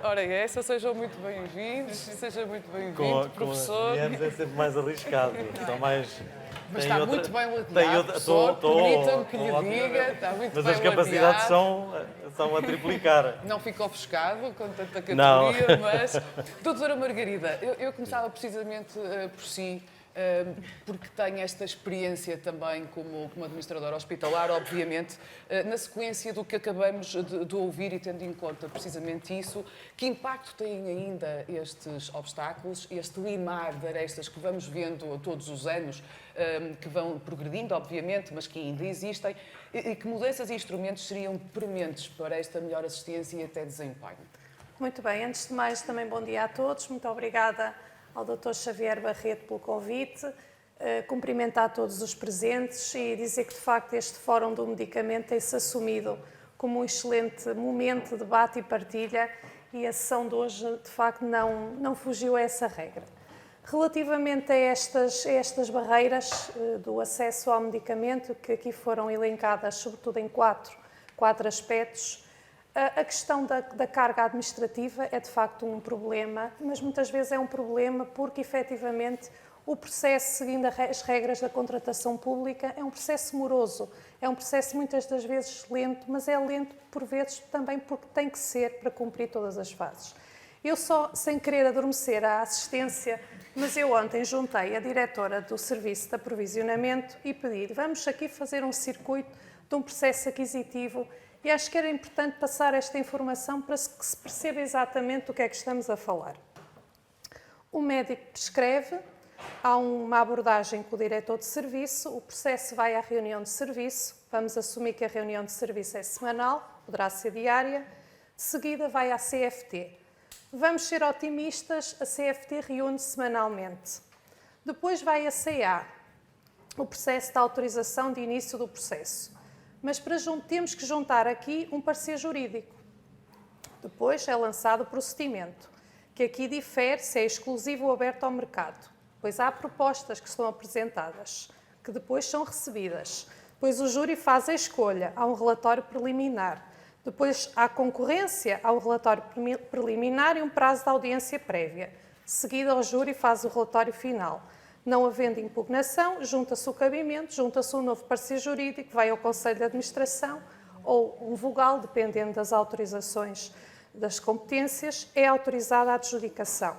ora é essa, sejam muito bem-vindos, seja muito bem-vindo, professor. Com é sempre mais arriscado, são mais... Mas está muito bem ladeado, professor, permita-me que lhe diga, está muito mas bem as capacidades ladeado. são a triplicar. Não fica ofuscado com tanta categoria, mas... Doutora Margarida, eu começava precisamente por si, porque tenho esta experiência também como administradora hospitalar, obviamente, na sequência do que acabamos de ouvir e tendo em conta precisamente isso, que impacto têm ainda estes obstáculos, este limar de arestas que vamos vendo todos os anos, que vão progredindo, obviamente, mas que ainda existem, e que mudanças e instrumentos seriam prementes para esta melhor assistência e até desempenho? Muito bem, antes de mais, também bom dia a todos, muito obrigada ao Dr. Xavier Barreto pelo convite, cumprimentar todos os presentes e dizer que, de facto, este Fórum do Medicamento tem-se assumido como um excelente momento de debate e partilha e a sessão de hoje, de facto, não fugiu a essa regra. Relativamente a estas barreiras do acesso ao medicamento, que aqui foram elencadas, sobretudo em quatro aspectos, a questão da carga administrativa é de facto um problema, mas muitas vezes é um problema porque efetivamente o processo, seguindo as regras da contratação pública, é um processo moroso, é um processo muitas das vezes lento, mas é lento por vezes também porque tem que ser para cumprir todas as fases. Eu só, sem querer adormecer a assistência, mas eu ontem juntei a diretora do Serviço de Aprovisionamento e pedi, vamos aqui fazer um circuito de um processo aquisitivo. E acho que era importante passar esta informação para que se perceba exatamente do que é que estamos a falar. O médico prescreve, há uma abordagem com o diretor de serviço, o processo vai à reunião de serviço, vamos assumir que a reunião de serviço é semanal, poderá ser diária, de seguida vai à CFT. Vamos ser otimistas, a CFT reúne-se semanalmente. Depois vai à CA, o processo de autorização de início do processo. Mas temos que juntar aqui um parecer jurídico. Depois é lançado o procedimento, que aqui difere se é exclusivo ou aberto ao mercado. Depois há propostas que são apresentadas, que depois são recebidas. Depois o júri faz a escolha, há um relatório preliminar. Depois há concorrência, há um relatório preliminar e um prazo de audiência prévia. Seguida, o júri faz o relatório final. Não havendo impugnação, junta-se o cabimento, junta-se um novo parecer jurídico, vai ao Conselho de Administração ou um vogal, dependendo das autorizações das competências, é autorizada a adjudicação.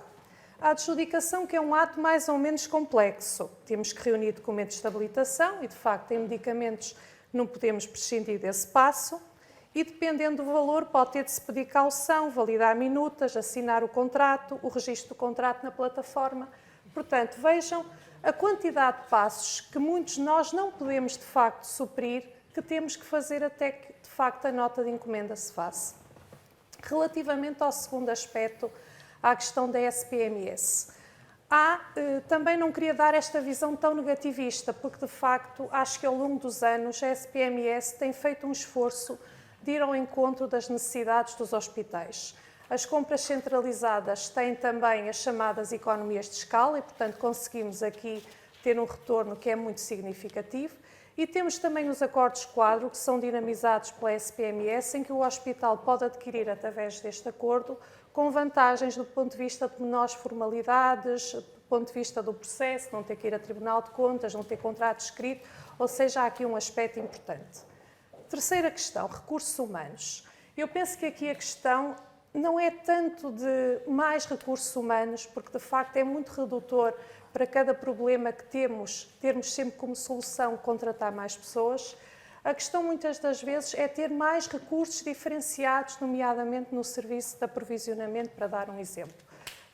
A adjudicação que é um ato mais ou menos complexo. Temos que reunir documentos de habilitação e, de facto, em medicamentos não podemos prescindir desse passo e, dependendo do valor, pode ter de se pedir caução, validar minutas, assinar o contrato, o registro do contrato na plataforma. Portanto, vejam a quantidade de passos que muitos de nós não podemos, de facto, suprir, que temos que fazer até que, de facto, a nota de encomenda se faça. Relativamente ao segundo aspecto, à questão da SPMS. Também não queria dar esta visão tão negativista, porque, de facto, acho que ao longo dos anos a SPMS tem feito um esforço de ir ao encontro das necessidades dos hospitais. As compras centralizadas têm também as chamadas economias de escala e, portanto, conseguimos aqui ter um retorno que é muito significativo. E temos também os acordos quadro, que são dinamizados pela SPMS, em que o hospital pode adquirir, através deste acordo, com vantagens do ponto de vista de menores formalidades, do ponto de vista do processo, não ter que ir a Tribunal de Contas, não ter contrato escrito, ou seja, há aqui um aspecto importante. Terceira questão, recursos humanos. Eu penso que aqui a questão não é tanto de mais recursos humanos, porque de facto é muito redutor para cada problema que temos, termos sempre como solução contratar mais pessoas. A questão muitas das vezes é ter mais recursos diferenciados, nomeadamente no serviço de aprovisionamento, para dar um exemplo.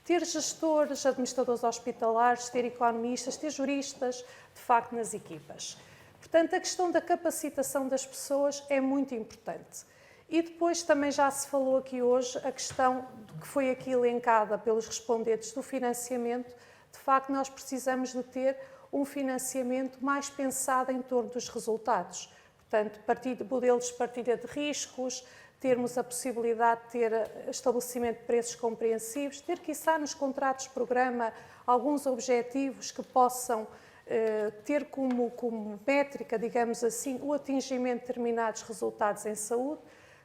Ter gestores, administradores hospitalares, ter economistas, ter juristas, de facto, nas equipas. Portanto, a questão da capacitação das pessoas é muito importante. E depois também já se falou aqui hoje a questão que foi aqui elencada pelos respondentes do financiamento. De facto, nós precisamos de ter um financiamento mais pensado em torno dos resultados. Portanto, modelos de partilha de riscos, termos a possibilidade de ter estabelecimento de preços compreensivos, ter que estar nos contratos de programa alguns objetivos que possam ter como métrica, digamos assim, o atingimento de determinados resultados em saúde.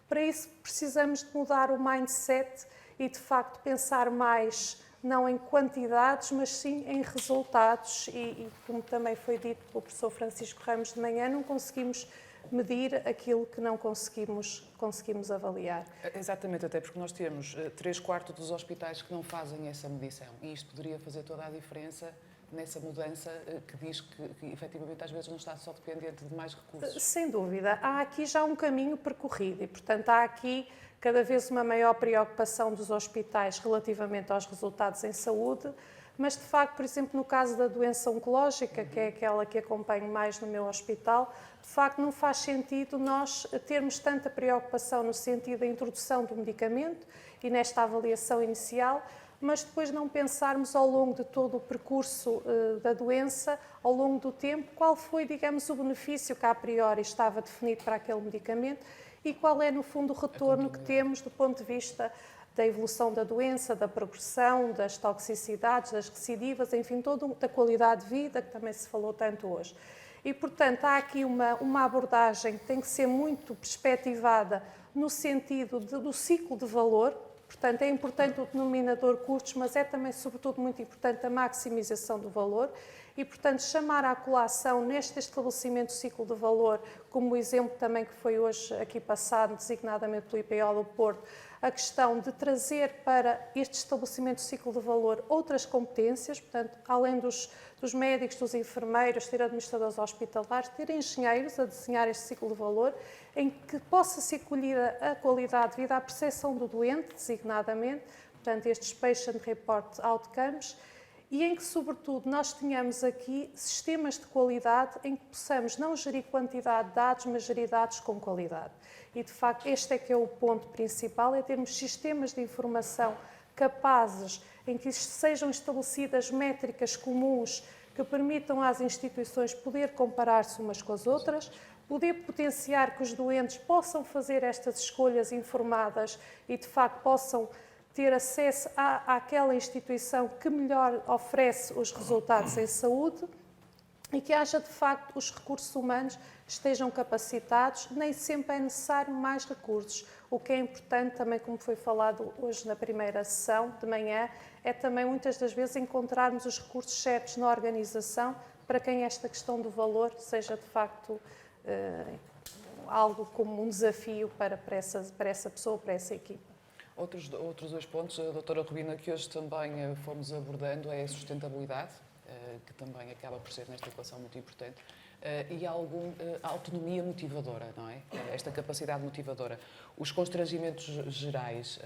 Para isso precisamos de mudar o mindset e de facto pensar mais não em quantidades, mas sim em resultados e como também foi dito pelo professor Francisco Ramos de manhã, não conseguimos medir aquilo que não conseguimos avaliar. Exatamente, até porque nós temos 3/4 dos hospitais que não fazem essa medição e isto poderia fazer toda a diferença nessa mudança que diz que efetivamente às vezes não está só dependente de mais recursos. Sem dúvida, há aqui já um caminho percorrido e, portanto, há aqui cada vez uma maior preocupação dos hospitais relativamente aos resultados em saúde, mas de facto, por exemplo, no caso da doença oncológica, que é aquela que acompanho mais no meu hospital, de facto não faz sentido nós termos tanta preocupação no sentido da introdução do medicamento e nesta avaliação inicial, mas depois não pensarmos ao longo de todo o percurso da doença, ao longo do tempo, qual foi, digamos, o benefício que a priori estava definido para aquele medicamento e qual é, no fundo, o retorno que temos do ponto de vista da evolução da doença, da progressão, das toxicidades, das recidivas, enfim, toda da qualidade de vida, que também se falou tanto hoje. E, portanto, há aqui uma abordagem que tem que ser muito perspectivada no sentido do ciclo de valor. Portanto, é importante o denominador custos, mas é também, sobretudo, muito importante a maximização do valor e, portanto, chamar à colação neste estabelecimento do ciclo de valor, como o exemplo também que foi hoje aqui passado, designadamente pelo IPO do Porto, a questão de trazer para este estabelecimento do ciclo de valor outras competências, portanto, além dos médicos, dos enfermeiros, ter administradores hospitalares, ter engenheiros a desenhar este ciclo de valor, em que possa ser colhida a qualidade de vida, a percepção do doente, designadamente, portanto, estes patient report outcomes, e em que, sobretudo, nós tenhamos aqui sistemas de qualidade em que possamos não gerir quantidade de dados, mas gerir dados com qualidade. E, de facto, este é que é o ponto principal, é termos sistemas de informação capazes em que sejam estabelecidas métricas comuns que permitam às instituições poder comparar-se umas com as outras, poder potenciar que os doentes possam fazer estas escolhas informadas e, de facto, possam ter acesso àquela instituição que melhor oferece os resultados em saúde e que haja, de facto, os recursos humanos estejam capacitados, nem sempre é necessário mais recursos. O que é importante, também como foi falado hoje na primeira sessão de manhã, é também muitas das vezes encontrarmos os recursos certos na organização para quem esta questão do valor seja, de facto, algo como um desafio para essa pessoa, para essa equipa. Outros 2 pontos, a doutora Rubina, que hoje também fomos abordando, é a sustentabilidade, que também acaba por ser nesta equação muito importante, e a autonomia motivadora, não é? Esta capacidade motivadora. Os constrangimentos gerais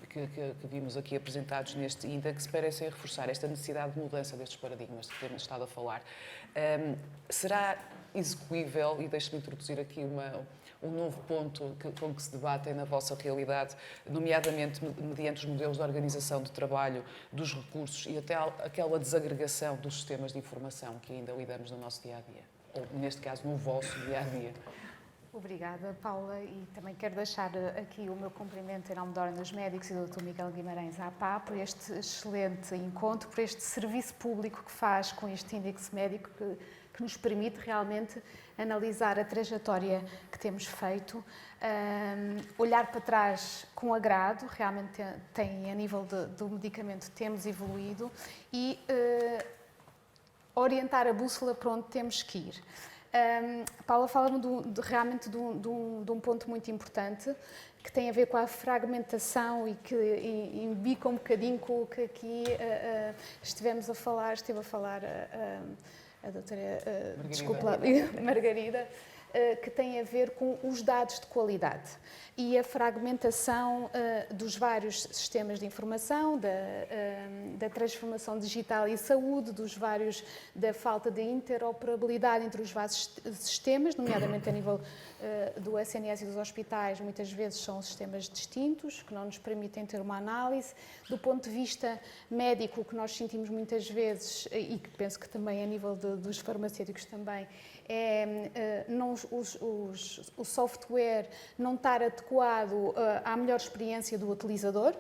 que vimos aqui apresentados neste índice parecem reforçar esta necessidade de mudança destes paradigmas que temos estado a falar. Será execuível, e deixe-me introduzir aqui um novo ponto com que se debatem na vossa realidade, nomeadamente mediante os modelos de organização de trabalho, dos recursos e até aquela desagregação dos sistemas de informação que ainda lidamos no nosso dia-a-dia, ou neste caso no vosso dia-a-dia. Obrigada, Paula, e também quero deixar aqui o meu cumprimento em nome da Ordem dos Médicos e do Dr. Miguel Guimarães APA por este excelente encontro, por este serviço público que faz com este índice médico que nos permite realmente analisar a trajetória que temos feito, olhar para trás com agrado, realmente tem a nível do medicamento temos evoluído e orientar a bússola para onde temos que ir. Paula fala-me realmente de um ponto muito importante que tem a ver com a fragmentação e que imbica um bocadinho com o que aqui esteve a falar a doutora Margarida, que tem a ver com os dados de qualidade e a fragmentação dos vários sistemas de informação, da transformação digital e saúde, da falta de interoperabilidade entre os vários sistemas, nomeadamente a nível do SNS e dos hospitais, muitas vezes são sistemas distintos, que não nos permitem ter uma análise. Do ponto de vista médico, o que nós sentimos muitas vezes, e que penso que também a nível dos farmacêuticos também, é o software não estar adequado à melhor experiência do utilizador,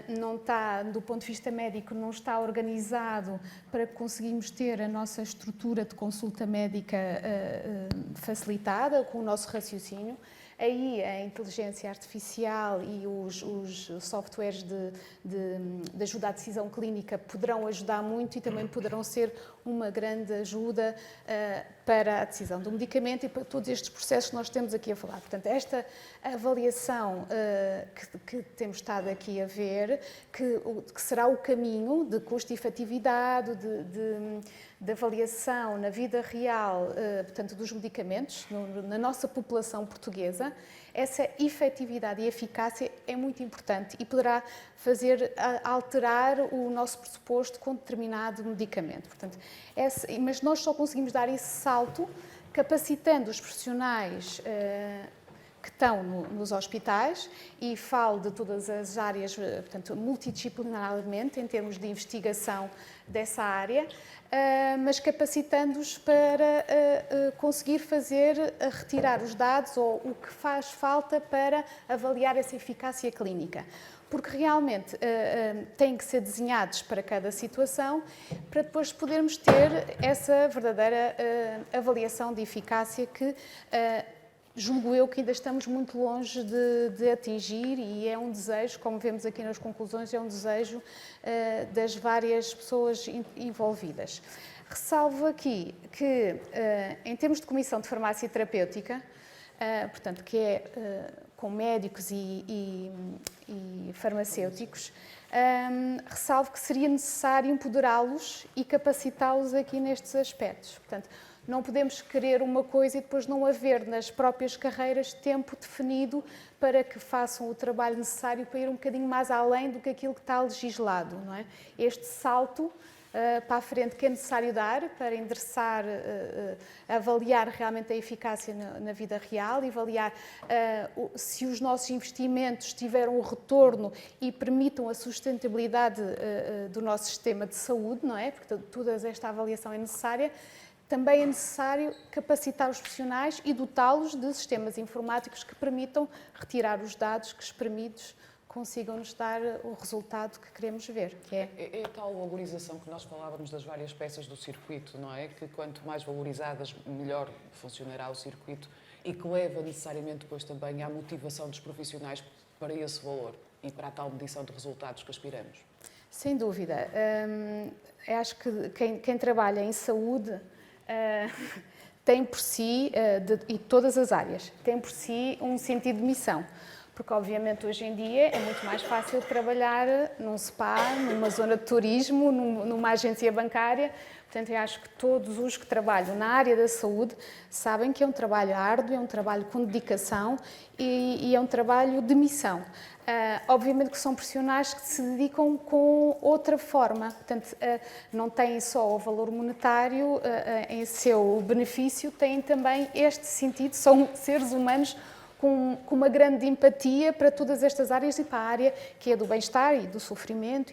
não está, do ponto de vista médico, não está organizado para que conseguimos ter a nossa estrutura de consulta médica facilitada com o nosso raciocínio. aí a inteligência artificial e os softwares de ajuda à decisão clínica poderão ajudar muito e também poderão ser uma grande ajuda para a decisão do medicamento e para todos estes processos que nós temos aqui a falar. Portanto, esta avaliação que temos estado aqui a ver, que será o caminho de custo-efetividade, de avaliação na vida real, portanto, dos medicamentos, na nossa população portuguesa, essa efetividade e eficácia é muito importante e poderá alterar o nosso pressuposto com determinado medicamento. Portanto, mas nós só conseguimos dar esse salto capacitando os profissionais que estão nos hospitais, e falo de todas as áreas, portanto, multidisciplinarmente, em termos de investigação dessa área, mas capacitando-os para conseguir retirar os dados ou o que faz falta para avaliar essa eficácia clínica. Porque realmente têm que ser desenhados para cada situação, para depois podermos ter essa verdadeira avaliação de eficácia que julgo eu que ainda estamos muito longe de atingir, e é um desejo, como vemos aqui nas conclusões, é um desejo das várias pessoas envolvidas. Ressalvo aqui que, em termos de comissão de farmácia terapêutica, portanto, que é com médicos e farmacêuticos, ressalvo que seria necessário empoderá-los e capacitá-los aqui nestes aspectos. Portanto, não podemos querer uma coisa e depois não haver nas próprias carreiras tempo definido para que façam o trabalho necessário para ir um bocadinho mais além do que aquilo que está legislado, não é? Este salto para a frente que é necessário dar para endereçar, avaliar realmente a eficácia na vida real e avaliar se os nossos investimentos tiveram um retorno e permitam a sustentabilidade do nosso sistema de saúde, não é? Porque toda esta avaliação é necessária. Também é necessário capacitar os profissionais e dotá-los de sistemas informáticos que permitam retirar os dados que, espremidos, consigam-nos dar o resultado que queremos ver. Que é a tal valorização que nós falávamos das várias peças do circuito, não é? Que quanto mais valorizadas, melhor funcionará o circuito, e que leva necessariamente depois também à motivação dos profissionais para esse valor e para a tal medição de resultados que aspiramos. Sem dúvida. Eu acho que quem trabalha em saúde tem por si, e todas as áreas, tem por si um sentido de missão. Porque, obviamente, hoje em dia é muito mais fácil trabalhar num spa, numa zona de turismo, numa agência bancária. Portanto, eu acho que todos os que trabalham na área da saúde sabem que é um trabalho árduo, é um trabalho com dedicação e é um trabalho de missão. Obviamente que são profissionais que se dedicam com outra forma, portanto, não têm só o valor monetário em seu benefício, têm também este sentido, são seres humanos com uma grande empatia para todas estas áreas e para a área que é do bem-estar e do sofrimento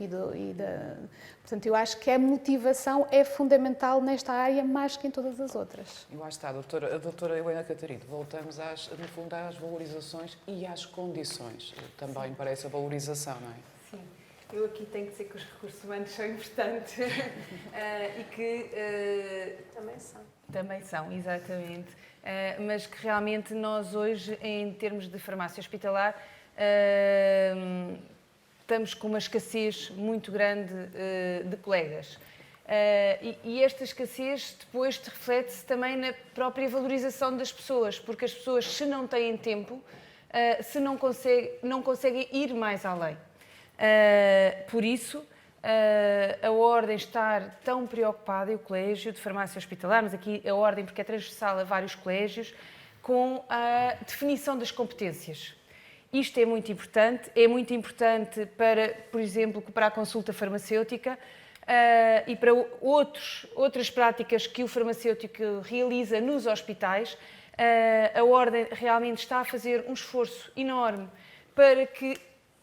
Portanto, eu acho que a motivação é fundamental nesta área mais que em todas as outras. Eu acho que está, a doutora Helena Catarino. Voltamos, no fundo, às valorizações e às condições também para essa valorização, não é? Sim. Eu aqui tenho que dizer que os recursos humanos são importantes e que... Também são, exatamente. Mas que realmente nós hoje, em termos de farmácia hospitalar, estamos com uma escassez muito grande de colegas. E esta escassez depois reflete-se também na própria valorização das pessoas, porque as pessoas, se não têm tempo, se não conseguem ir mais além. Por isso, a Ordem estar tão preocupada, e o Colégio de Farmácia Hospitalar, mas aqui a Ordem, porque é transversal a vários colégios, com a definição das competências. Isto é muito importante para, por exemplo, para a consulta farmacêutica e para outras práticas que o farmacêutico realiza nos hospitais. A Ordem realmente está a fazer um esforço enorme para que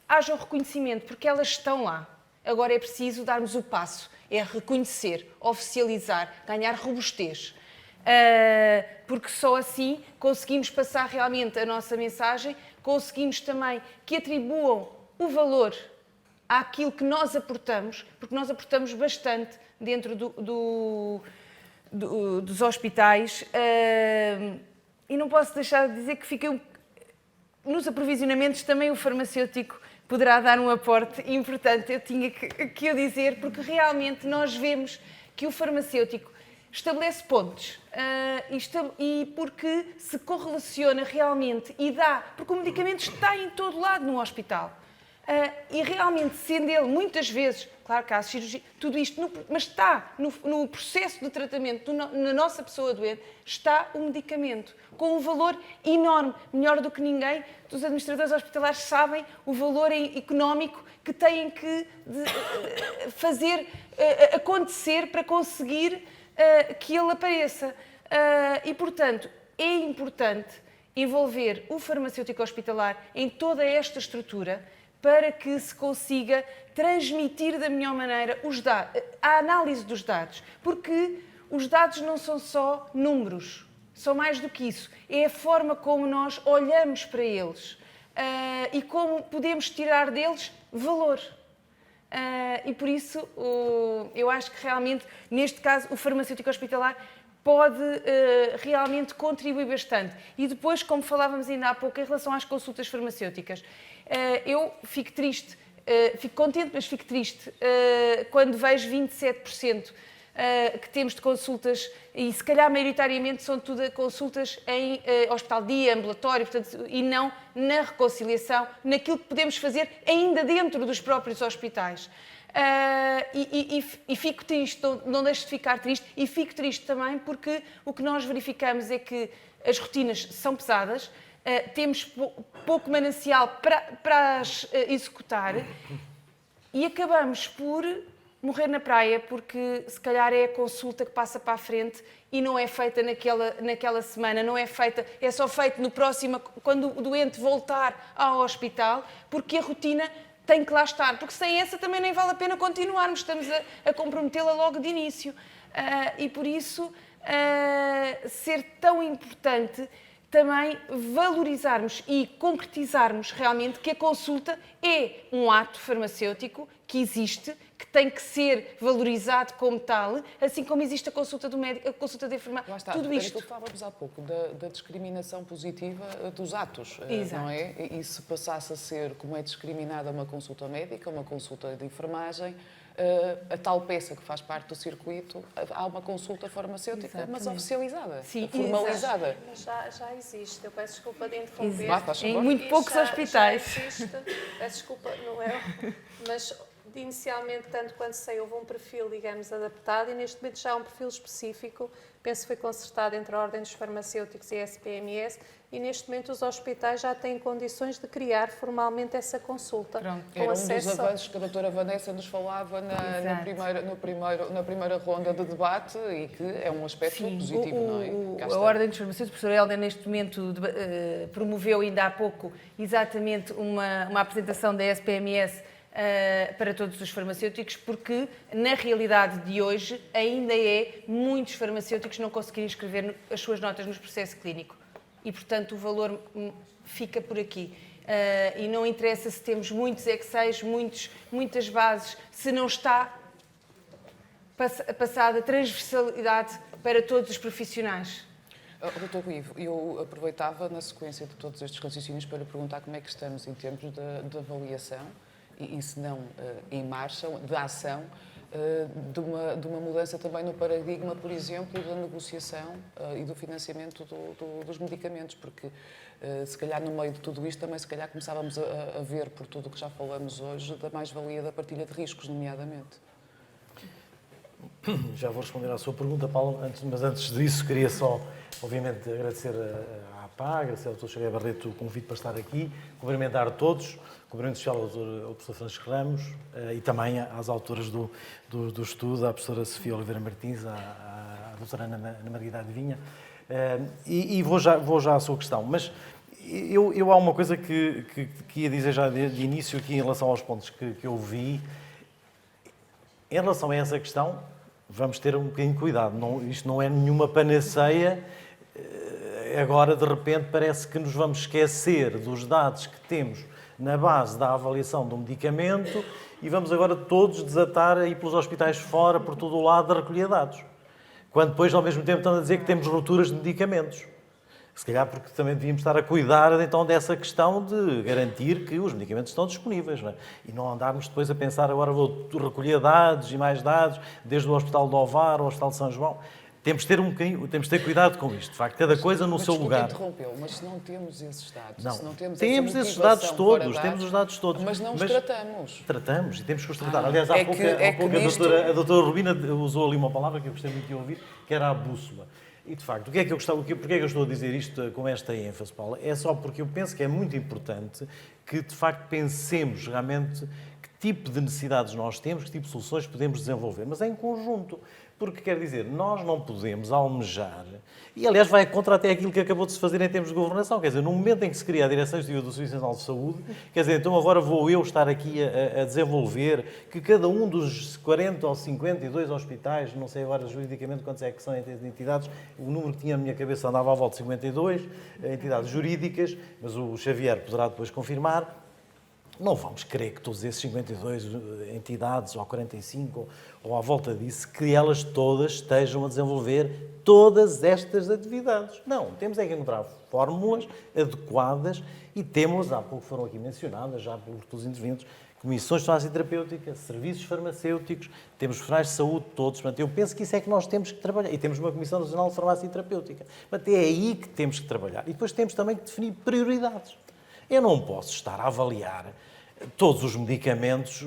haja um reconhecimento, porque elas estão lá. Agora é preciso darmos o passo, é reconhecer, oficializar, ganhar robustez. Porque só assim conseguimos passar realmente a nossa mensagem, conseguimos também que atribuam o valor àquilo que nós aportamos, porque nós aportamos bastante dentro dos hospitais. E não posso deixar de dizer que fiquei nos aprovisionamentos também o farmacêutico poderá dar um aporte importante, eu tinha que o dizer, porque realmente nós vemos que o farmacêutico estabelece pontes e porque se correlaciona realmente e dá, porque o medicamento está em todo lado no hospital. E realmente, sendo ele muitas vezes, claro que há cirurgia, tudo isto, mas está no processo de tratamento na nossa pessoa doente, está o medicamento, com um valor enorme, melhor do que ninguém. Os administradores hospitalares sabem o valor económico que têm que fazer acontecer para conseguir que ele apareça. E, portanto, é importante envolver o farmacêutico hospitalar em toda esta estrutura para que se consiga transmitir da melhor maneira a análise dos dados. Porque os dados não são só números, são mais do que isso. É a forma como nós olhamos para eles e como podemos tirar deles valor. E por isso, eu acho que realmente, neste caso, o farmacêutico hospitalar pode realmente contribuir bastante. E depois, como falávamos ainda há pouco, em relação às consultas farmacêuticas, eu fico triste, fico contente, mas fico triste quando vejo 27% que temos de consultas, e se calhar maioritariamente são tudo consultas em hospital-dia, ambulatório, portanto, e não na reconciliação, naquilo que podemos fazer ainda dentro dos próprios hospitais. E fico triste, não deixo de ficar triste, e fico triste também porque o que nós verificamos é que as rotinas são pesadas, temos pouco manancial para as executar e acabamos por morrer na praia porque se calhar é a consulta que passa para a frente e não é feita naquela semana, não é feita, é só feita no próximo, quando o doente voltar ao hospital, porque a rotina tem que lá estar, porque sem essa também nem vale a pena continuarmos, estamos a comprometê-la logo de início. E por isso, ser tão importante também valorizarmos e concretizarmos realmente que a consulta é um ato farmacêutico que existe, que tem que ser valorizado como tal, assim como existe a consulta do médico, a consulta da enfermeira, tudo isto. Falávamos há pouco da discriminação positiva dos atos, Exato. não é? E se passasse a ser como é discriminada uma consulta médica, uma consulta de enfermagem, a tal peça que faz parte do circuito, há uma consulta farmacêutica, Exatamente. mas oficializada, Sim, formalizada. Mas já existe, eu peço desculpa de interromper. Exato. Em muito poucos hospitais. Já existe, peço desculpa, não é? Mas inicialmente, tanto quanto sei, houve um perfil, digamos, adaptado e neste momento já há um perfil específico, penso que foi concertado entre a Ordem dos Farmacêuticos e a SPMS e neste momento os hospitais já têm condições de criar formalmente essa consulta. Pronto. Era um dos avanços que a doutora Vanessa nos falava na primeira ronda de debate e que é um aspecto positivo, não é? A Ordem dos Farmacêuticos, a professora Helder, neste momento promoveu ainda há pouco exatamente uma apresentação da SPMS para todos os farmacêuticos, porque na realidade de hoje ainda muitos farmacêuticos não conseguirem escrever as suas notas no processo clínico e, portanto, o valor fica por aqui. E não interessa se temos muitos Exceis, muitas bases, se não está passada a transversalidade para todos os profissionais. Doutor Ivo, eu aproveitava na sequência de todos estes raciocínios para perguntar como é que estamos em termos de avaliação e se não em marcha, de ação, de uma mudança também no paradigma, por exemplo, da negociação e do financiamento dos medicamentos, porque se calhar no meio de tudo isto também se calhar começávamos a ver, por tudo o que já falamos hoje, da mais-valia da partilha de riscos, nomeadamente. Já vou responder à sua pergunta, Paulo, mas antes disso queria só, obviamente, agradecer à APA, agradecer ao Dr. Xavier Barreto o convite para estar aqui, cumprimentar a todos, cumprimento especial ao professor Francisco Ramos e também às autoras do estudo, à professora Sofia Oliveira Martins, à doutora Ana Margarida Adivinha, e vou já à sua questão, mas eu há uma coisa que ia dizer já de início aqui em relação aos pontos que eu vi. Em relação a essa questão, vamos ter um bocadinho de cuidado. Isto não é nenhuma panaceia. Agora, de repente, parece que nos vamos esquecer dos dados que temos na base da avaliação do medicamento e vamos agora todos desatar aí pelos hospitais fora, por todo o lado, a recolher dados. Quando depois, ao mesmo tempo, estão a dizer que temos rupturas de medicamentos. Se calhar porque também devíamos estar a cuidar então dessa questão de garantir que os medicamentos estão disponíveis, não é? E não andarmos depois a pensar agora vou recolher dados e mais dados, desde o Hospital de Ovar ao Hospital de São João. Temos de ter temos de ter cuidado com isto, de facto, cada coisa no seu lugar. Mas se não temos esses dados, Não, se não temos temos essa esses dados motivação todos, para dar, temos os dados todos. Mas não os tratamos. Tratamos e temos que os tratar. Aliás, há pouco nisto... a doutora Rubina usou ali uma palavra que eu gostei muito de ouvir, que era a bússola. E, de facto, porquê é que eu estou a dizer isto com esta ênfase, Paula? É só porque eu penso que é muito importante que, de facto, pensemos realmente que tipo de necessidades nós temos, que tipo de soluções podemos desenvolver, mas em conjunto. Porque, quer dizer, nós não podemos almejar, e aliás vai contra até aquilo que acabou de se fazer em termos de governação, quer dizer, no momento em que se cria a Direção Executiva do Serviço Nacional de Saúde, quer dizer, então agora vou eu estar aqui a desenvolver que cada um dos 40 ou 52 hospitais, não sei agora juridicamente quantos é que são entidades, o número que tinha na minha cabeça andava à volta de 52 entidades jurídicas, mas o Xavier poderá depois confirmar. Não vamos querer que todos esses 52 entidades, ou 45, ou à volta disso, que elas todas estejam a desenvolver todas estas atividades. Não, temos é que encontrar fórmulas adequadas e temos, há pouco foram aqui mencionadas, já por todos os intervenientes, comissões de farmácia terapêutica, serviços farmacêuticos, temos profissionais de saúde todos. Portanto, eu penso que isso é que nós temos que trabalhar. E temos uma Comissão Nacional de Farmácia Terapêutica. Portanto, é aí que temos que trabalhar. E depois temos também que definir prioridades. Eu não posso estar a avaliar todos os medicamentos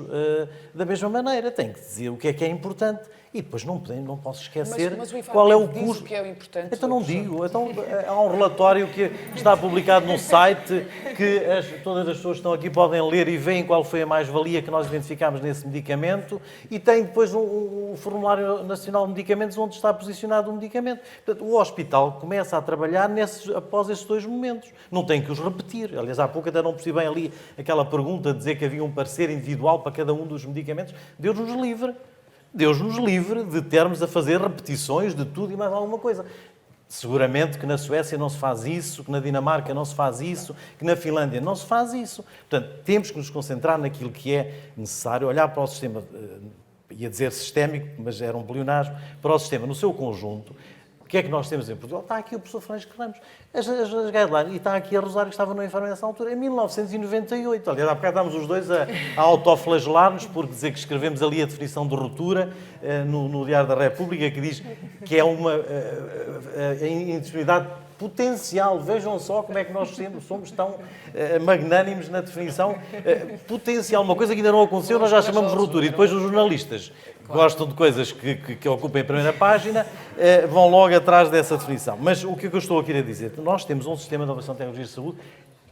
da mesma maneira. Tenho que dizer o que é importante e depois não posso esquecer mas o IFAP qual é o diz custo. o que é o importante. Então não digo. Então, há um relatório que está publicado no site que todas as pessoas que estão aqui podem ler e veem qual foi a mais-valia que nós identificámos nesse medicamento e tem depois um formulário nacional de medicamentos onde está posicionado o medicamento. Portanto, o hospital começa a trabalhar após esses dois momentos. Não tem que os repetir. Aliás, há pouco até não percebi bem ali aquela pergunta de dizer que havia um parecer individual para cada um dos medicamentos. Deus nos livre. Deus nos livre de termos a fazer repetições de tudo e mais alguma coisa. Seguramente que na Suécia não se faz isso, que na Dinamarca não se faz isso, que na Finlândia não se faz isso. Portanto, temos que nos concentrar naquilo que é necessário, olhar para o sistema, ia dizer sistémico, mas era um pleonasmo, para o sistema no seu conjunto. O que é que nós temos em Portugal? Está aqui o professor Francisco Ramos, as guidelines, e está aqui a Rosário, que estava no Inferno nessa altura, em 1998. Aliás, há bocado estávamos os dois a autoflagelar-nos por dizer que escrevemos ali a definição de ruptura no Diário da República, que diz que é uma indisponibilidade potencial. Vejam só como é que nós somos tão magnânimos na definição. Potencial, uma coisa que ainda não aconteceu, nós já chamamos de ruptura. E depois os jornalistas gostam de coisas que ocupem a primeira página, vão logo atrás dessa definição. Mas o que eu estou a querer dizer? Nós temos um sistema de inovação de tecnologia de saúde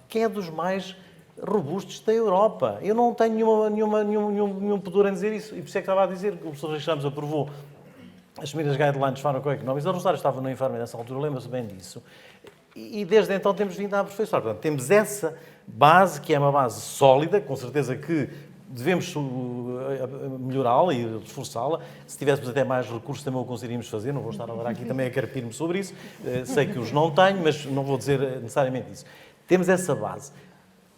que é dos mais robustos da Europa. Eu não tenho nenhum pudor em dizer isso. E por isso é que estava a dizer que o professor Reis Ramos aprovou as primeiras guidelines farmacoeconómicas. A Rosário estava no Infarme nessa altura, lembra-se bem disso. E desde então temos vindo a aperfeiçoar. Portanto, temos essa base, que é uma base sólida, com certeza que devemos melhorá-la e reforçá-la. Se tivéssemos até mais recursos, também o conseguiríamos fazer. Não vou estar agora aqui também a carpir-me sobre isso. Sei que os não tenho, mas não vou dizer necessariamente isso. Temos essa base.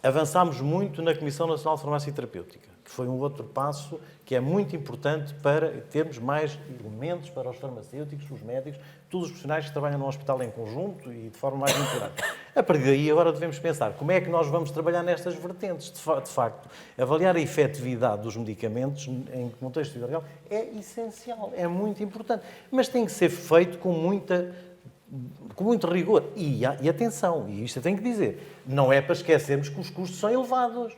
Avançámos muito na Comissão Nacional de Farmácia Terapêutica, que foi um outro passo que é muito importante para termos mais elementos para os farmacêuticos, os médicos, todos os profissionais que trabalham no hospital em conjunto e de forma mais vinculada. A partir daí, agora devemos pensar como é que nós vamos trabalhar nestas vertentes. De facto, avaliar a efetividade dos medicamentos em contexto viral é essencial, é muito importante, mas tem que ser feito com muito rigor. E atenção, e isto eu tenho que dizer, não é para esquecermos que os custos são elevados.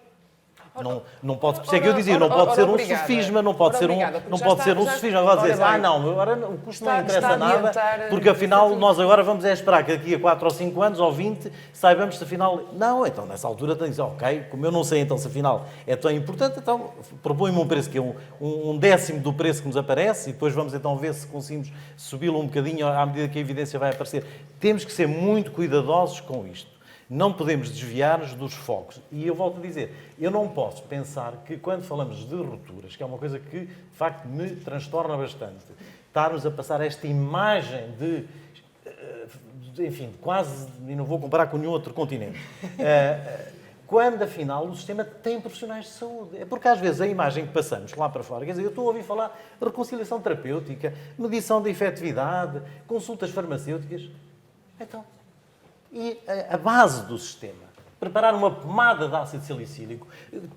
Não pode, por isso é que eu dizia, não pode ser um sofisma, não pode ser um sofisma. Agora dizer, agora o custo não interessa nada, porque afinal nós agora vamos esperar que daqui a 4 ou 5 anos ou 20 saibamos se afinal... Não, então nessa altura tem que dizer, ok, como eu não sei então se afinal é tão importante, então propõe-me um preço que é um décimo do preço que nos aparece e depois vamos então ver se conseguimos subi-lo um bocadinho à medida que a evidência vai aparecer. Temos que ser muito cuidadosos com isto. Não podemos desviar-nos dos focos. E eu volto a dizer, eu não posso pensar que quando falamos de rupturas, que é uma coisa que de facto me transtorna bastante, estarmos a passar esta imagem enfim, quase, e não vou comparar com nenhum outro continente, quando afinal o sistema tem profissionais de saúde. É porque às vezes a imagem que passamos lá para fora, quer dizer, eu estou a ouvir falar de reconciliação terapêutica, medição da efetividade, consultas farmacêuticas. Então, E a base do sistema, preparar uma pomada de ácido salicílico,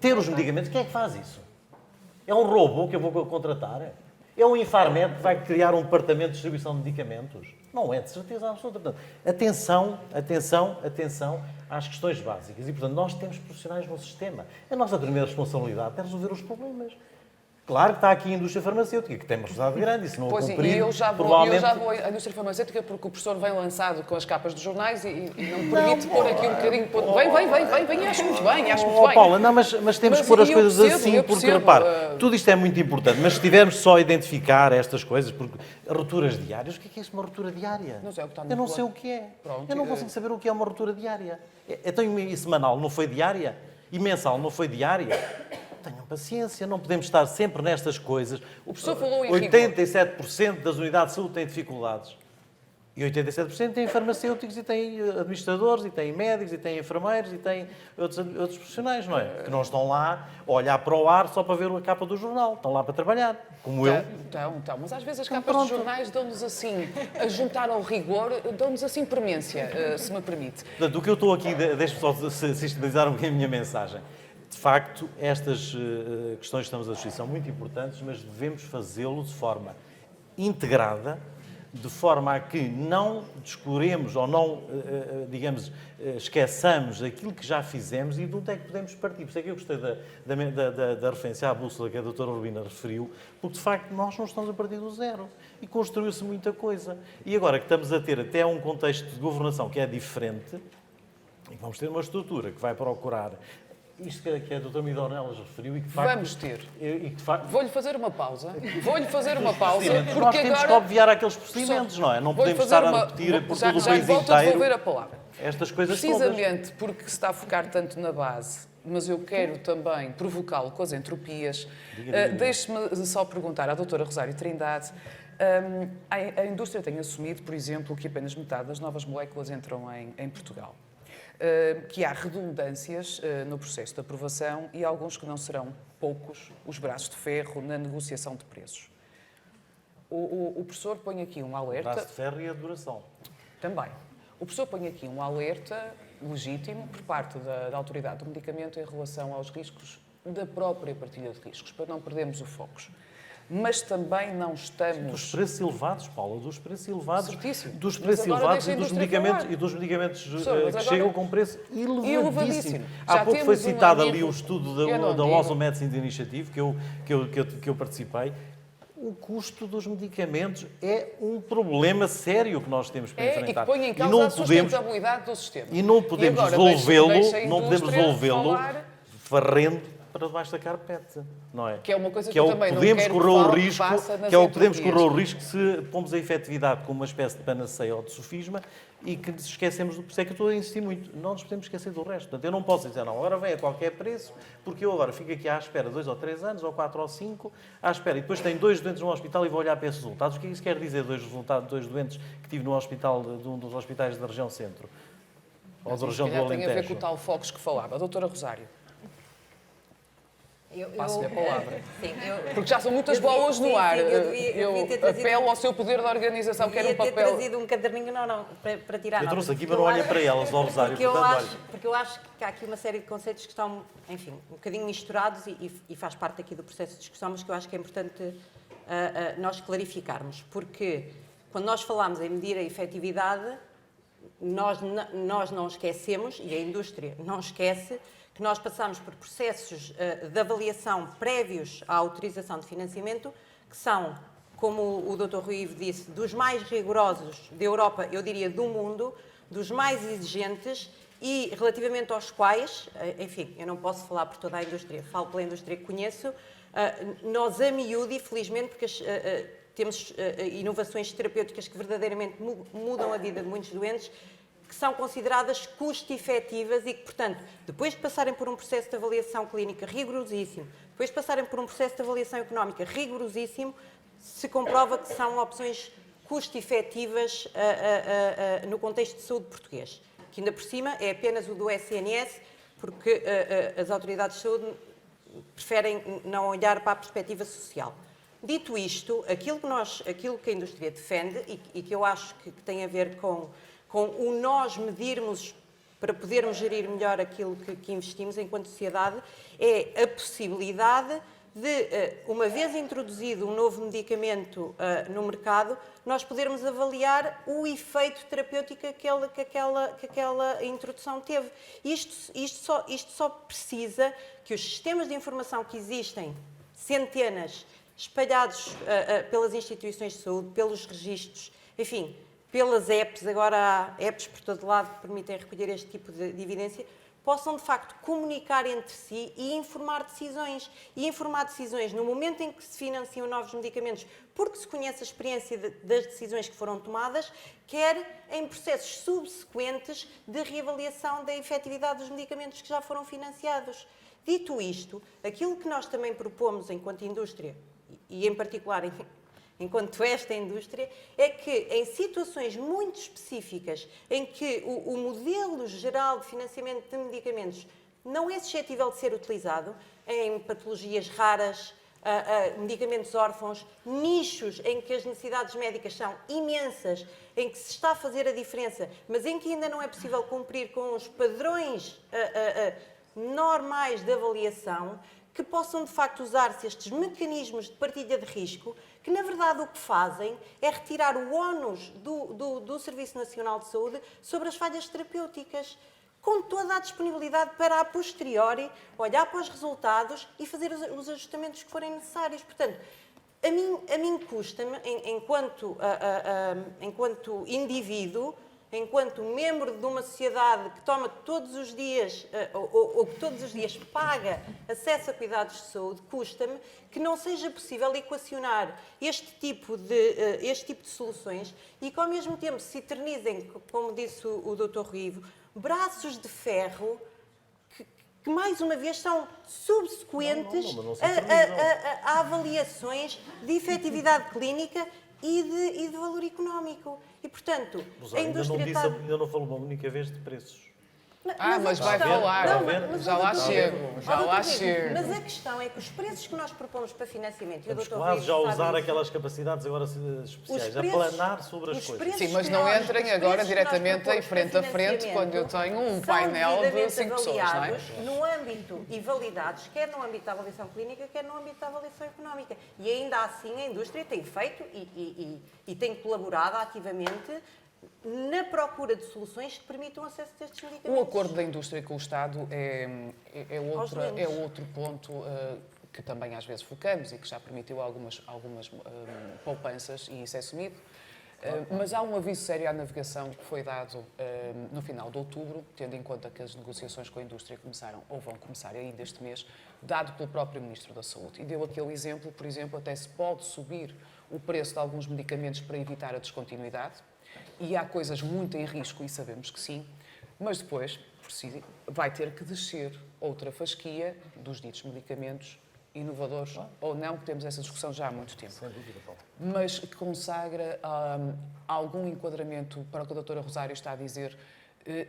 ter os medicamentos, quem é que faz isso? É um robô que eu vou contratar? É um Infarmed que vai criar um departamento de distribuição de medicamentos? Não é, de certeza absoluta. Portanto, atenção às questões básicas. E, portanto, nós temos profissionais no sistema. A nossa primeira responsabilidade é resolver os problemas. Claro que está aqui a indústria farmacêutica, que tem uma responsabilidade grande, e se não Pois, a cumprir, e eu já provavelmente... vou à indústria farmacêutica porque o professor vem lançado com as capas dos jornais e não me permite pôr aqui um bocadinho... Vem, acho muito bem, Paula, não, mas temos que pôr as coisas assim, porque, repare, tudo isto é muito importante, mas se tivermos só a identificar estas coisas, porque rupturas diárias, o que é isso, uma ruptura diária? Não sei o que está no Eu não plano. sei o que é. Pronto, Eu não consigo saber o que é uma ruptura diária. Então, e semanal não foi diária? E mensal não foi diária? Tenham paciência, não podemos estar sempre nestas coisas. O professor falou em 87% das unidades de saúde têm dificuldades. E 87% têm farmacêuticos, e têm administradores, e têm médicos, e têm enfermeiros, e têm outros profissionais, não é? Que não estão lá a olhar para o ar só para ver a capa do jornal. Estão lá para trabalhar, como eu. Então, mas às vezes as capas dos jornais dão-nos assim, a juntar ao rigor, dão-nos assim premência, se me permite. Portanto, o que eu estou aqui, deixe-me só sistematizar um bocadinho a minha mensagem. De facto, estas questões que estamos a discutir são muito importantes, mas devemos fazê-lo de forma integrada, de forma a que não descuremos ou não, digamos, esqueçamos aquilo que já fizemos e de onde é que podemos partir. Por isso é que eu gostei da referência à bússola que a doutora Urbina referiu, porque, de facto, nós não estamos a partir do zero. E construiu-se muita coisa. E agora que estamos a ter até um contexto de governação que é diferente, e vamos ter uma estrutura que vai procurar isto que a doutora Midornelas referiu e que, de facto... Vamos ter. Vou-lhe fazer uma pausa. Sim, porque nós temos que obviar aqueles procedimentos, não é? Não podemos estar a repetir por todo o país inteiro... Já devolver a palavra. Estas coisas precisamente porque se está a focar tanto na base, mas eu quero também provocá-lo com as entropias. Deixe-me só perguntar à doutora Rosário Trindade. A indústria tem assumido, por exemplo, que apenas metade das novas moléculas entram em Portugal. Que há redundâncias no processo de aprovação e alguns que não serão poucos os braços de ferro na negociação de preços. O professor põe aqui um alerta... O braço de ferro e a duração. Também. O professor põe aqui um alerta legítimo por parte da autoridade do medicamento em relação aos riscos da própria partilha de riscos, para não perdermos o foco. Mas também não estamos... Dos preços elevados, Paula, dos preços elevados. Certíssimo. Dos preços elevados e dos medicamentos que chegam com preço elevadíssimo. Há pouco foi citado ali o estudo da Oslo Medicines Initiative, que eu participei. O custo dos medicamentos é um problema sério que nós temos para enfrentar. E que põe em causa a sustentabilidade do sistema. E não podemos resolvê-lo varrendo para debaixo da carpete, não é? Que é uma coisa que eu também não quero que faça nas que é o que podemos correr o risco se pomos a efetividade como uma espécie de panaceia ou de sofisma e que nos esquecemos do... Por isso é que eu estou a insistir muito. Não nos podemos esquecer do resto. Portanto, eu não posso dizer, não, agora vem a qualquer preço, porque eu agora fico aqui à espera 2 ou 3 anos, ou 4 ou 5, à espera. E depois tenho 2 doentes no hospital e vou olhar para esses resultados. O que é que isso quer dizer, 2 doentes que tive no hospital, de um dos hospitais da região centro? Ou da região do Alentejo? Tem a ver com o tal Focus que falava. Doutora Rosário. Passo-lhe a palavra. Sim, porque já são muitas bolas no ar. Eu apelo ao seu poder de organização, quero um papel... ter trazido um caderninho, para tirar Eu trouxe aqui, mas não olha para elas, ó Rosário. Porque eu acho que há aqui uma série de conceitos que estão, enfim, um bocadinho misturados e faz parte aqui do processo de discussão, mas que eu acho que é importante nós clarificarmos. Porque quando nós falamos em medir a efetividade, nós não esquecemos, e a indústria não esquece, que nós passamos por processos de avaliação prévios à autorização de financiamento, que são, como o Dr. Rui Ivo disse, dos mais rigorosos da Europa, eu diria do mundo, dos mais exigentes e relativamente aos quais, enfim, eu não posso falar por toda a indústria, falo pela indústria que conheço, nós a miúdo, e felizmente, porque temos inovações terapêuticas que verdadeiramente mudam a vida de muitos doentes, que são consideradas custo-efetivas e que, portanto, depois de passarem por um processo de avaliação clínica rigorosíssimo, depois de passarem por um processo de avaliação económica rigorosíssimo, se comprova que são opções custo-efetivas no contexto de saúde português. Que ainda por cima é apenas o do SNS, porque as autoridades de saúde preferem não olhar para a perspectiva social. Dito isto, aquilo que a indústria defende e que eu acho que tem a ver com com o nós medirmos para podermos gerir melhor aquilo que investimos enquanto sociedade, é a possibilidade de, uma vez introduzido um novo medicamento no mercado, nós podermos avaliar o efeito terapêutico que aquela introdução teve. Isto só precisa que os sistemas de informação que existem, centenas, espalhados pelas instituições de saúde, pelos registros, enfim, pelas apps, agora há apps por todo lado que permitem recolher este tipo de evidência, possam de facto comunicar entre si e informar decisões. E informar decisões no momento em que se financiam novos medicamentos, porque se conhece a experiência das decisões que foram tomadas, quer em processos subsequentes de reavaliação da efetividade dos medicamentos que já foram financiados. Dito isto, aquilo que nós também propomos enquanto indústria, e em particular enquanto esta indústria, é que em situações muito específicas em que o modelo geral de financiamento de medicamentos não é suscetível de ser utilizado, em patologias raras, medicamentos órfãos, nichos em que as necessidades médicas são imensas, em que se está a fazer a diferença, mas em que ainda não é possível cumprir com os padrões normais de avaliação, que possam de facto usar-se estes mecanismos de partilha de risco, que na verdade o que fazem é retirar o ónus do Serviço Nacional de Saúde sobre as falhas terapêuticas, com toda a disponibilidade para a posteriori olhar para os resultados e fazer os ajustamentos que forem necessários. Portanto, a mim custa-me, enquanto indivíduo, enquanto membro de uma sociedade que toma todos os dias, ou que todos os dias paga acesso a cuidados de saúde, custa-me que não seja possível equacionar este tipo de soluções e que ao mesmo tempo se eternizem, como disse o Dr. Rui Ivo, braços de ferro que mais uma vez são subsequentes a avaliações de efetividade clínica e de valor económico. E, portanto, a indústria ainda não falou uma única vez de preços. Mas vai falar. Já lá chego. Mas a questão é que os preços que nós propomos para financiamento... Estamos quase já a usar aquelas capacidades agora especiais, a planar sobre as coisas. Sim, mas não entrem agora diretamente em frente a frente quando eu tenho um painel de 5 pessoas, não é? No âmbito e validados, quer no âmbito da avaliação clínica, quer no âmbito da avaliação económica. E ainda assim a indústria tem feito e tem colaborado ativamente na procura de soluções que permitam acesso a estes medicamentos. O acordo da indústria com o Estado é outro ponto que também às vezes focamos e que já permitiu algumas poupanças, e isso é assumido. Mas há um aviso sério à navegação que foi dado no final de outubro, tendo em conta que as negociações com a indústria começaram ou vão começar ainda este mês, dado pelo próprio Ministro da Saúde. E deu aquele exemplo, por exemplo, até se pode subir o preço de alguns medicamentos para evitar a descontinuidade. E há coisas muito em risco, e sabemos que sim, mas depois vai ter que descer outra fasquia dos ditos medicamentos inovadores ou não, que temos essa discussão já há muito tempo. Sem dúvida, Paulo. Mas que consagra algum enquadramento para o que a doutora Rosário está a dizer.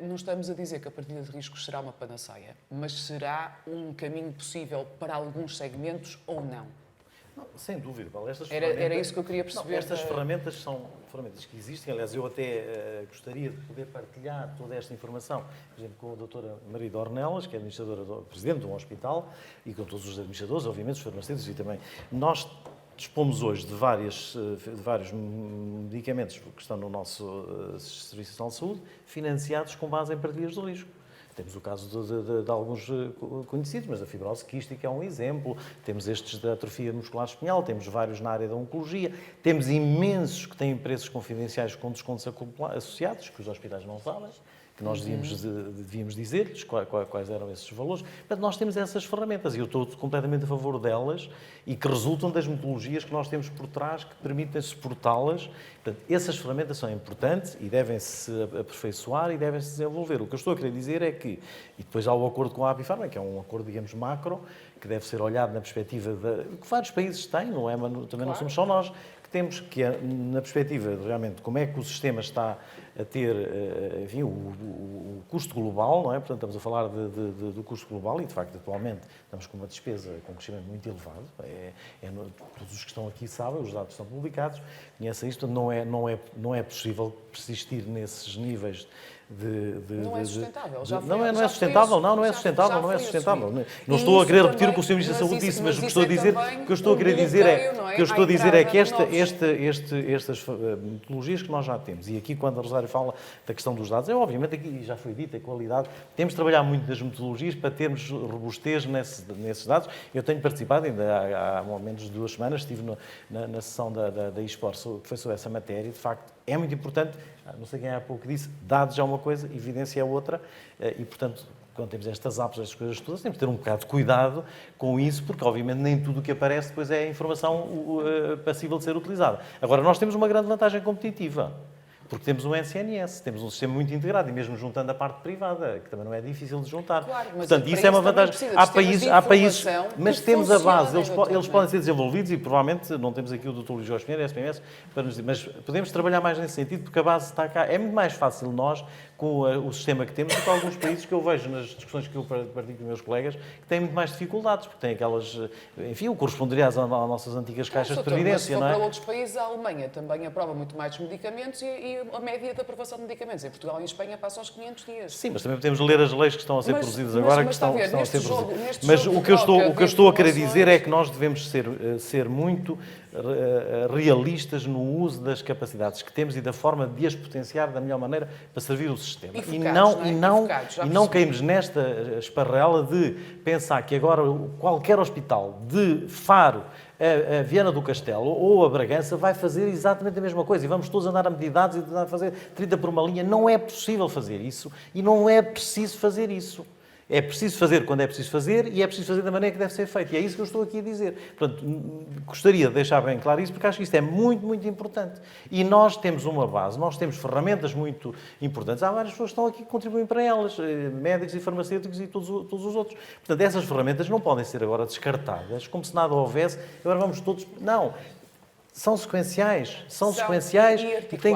Não estamos a dizer que a partilha de riscos será uma panaceia, mas será um caminho possível para alguns segmentos ou não? Não, sem dúvida, Paulo. Era isso que eu queria perceber. Não, estas ferramentas são ferramentas que existem. Aliás, eu até gostaria de poder partilhar toda esta informação, por exemplo, com a doutora Marida Ornelas, que é presidente de um hospital, e com todos os administradores, obviamente, os farmacêuticos e também. Nós dispomos hoje de vários medicamentos que estão no nosso Serviço Nacional de Saúde, financiados com base em partilhas de risco. Temos o caso de alguns conhecidos, mas a fibrose quística é um exemplo. Temos estes da atrofia muscular espinhal, temos vários na área da oncologia, temos imensos que têm preços confidenciais com descontos associados, que os hospitais não sabem, que nós devíamos dizer-lhes quais eram esses valores. Portanto, nós temos essas ferramentas e eu estou completamente a favor delas e que resultam das metodologias que nós temos por trás que permitem suportá-las. Portanto, essas ferramentas são importantes e devem-se aperfeiçoar e devem-se desenvolver. O que eu estou a querer dizer é que, e depois há o acordo com a Abifarma, que é um acordo, digamos, macro, que deve ser olhado na perspectiva que vários países têm, não é? Mas também não somos só nós, que temos, que é, na perspectiva de realmente como é que o sistema está a ter, enfim, o custo global, não é? Portanto, estamos a falar do custo global e, de facto, atualmente estamos com uma despesa, com um crescimento muito elevado. Todos os que estão aqui sabem, os dados estão publicados, conhecem isto, não é possível persistir nesses níveis não é sustentável. Não é sustentável. Não estou a querer repetir o que o Sr. Ministro da Saúde disse, mas o que estou a dizer é que estas metodologias que nós já temos, e aqui quando a Rosário fala da questão dos dados, obviamente aqui já foi dita a qualidade, temos de trabalhar muito das metodologias para termos robustez nesses dados. Eu tenho participado, ainda há menos de 2 semanas, estive na sessão da eSports, que foi sobre essa matéria, de facto é muito importante, não sei quem há pouco disse, dados é uma coisa, evidência é outra, e portanto, quando temos estas apps, estas coisas todas, temos de ter um bocado de cuidado com isso, porque obviamente nem tudo o que aparece depois é informação passível de ser utilizada. Agora, nós temos uma grande vantagem competitiva, porque temos um SNS, temos um sistema muito integrado, e mesmo juntando a parte privada, que também não é difícil de juntar. Claro, mas portanto, isso é uma vantagem. Há países, mas temos a base, eles podem ser desenvolvidos e provavelmente, não temos aqui o Dr. Luís Jorge Pinheiro, SPMS, para nos dizer, mas podemos trabalhar mais nesse sentido, porque a base está cá. É muito mais fácil nós, com o sistema que temos, do que alguns países que eu vejo nas discussões que eu partilho com os meus colegas, que têm muito mais dificuldades, porque têm aquelas, enfim, o corresponderia às nossas antigas caixas de previdência, não é? Para outros países, a Alemanha também aprova muito mais medicamentos e a média de aprovação de medicamentos em Portugal e em Espanha passa aos 500 dias. Sim, mas também podemos ler as leis que estão a ser produzidas agora, que estão a ser produzidas. Mas o que eu estou a querer dizer é que nós devemos ser muito realistas no uso das capacidades que temos e da forma de as potenciar da melhor maneira para servir o sistema. E não caímos nesta esparrela de pensar que agora qualquer hospital de Faro, a Viana do Castelo ou a Bragança vai fazer exatamente a mesma coisa e vamos todos andar a medir dados e tentar fazer 30 por uma linha. Não é possível fazer isso e não é preciso fazer isso. É preciso fazer quando é preciso fazer e é preciso fazer da maneira que deve ser feito. E é isso que eu estou aqui a dizer. Portanto, gostaria de deixar bem claro isso, porque acho que isto é muito, muito importante. E nós temos uma base, nós temos ferramentas muito importantes. Há várias pessoas que estão aqui que contribuem para elas, médicos e farmacêuticos e todos os outros. Portanto, essas ferramentas não podem ser agora descartadas, como se nada houvesse. Agora vamos todos... Não. São sequenciais e têm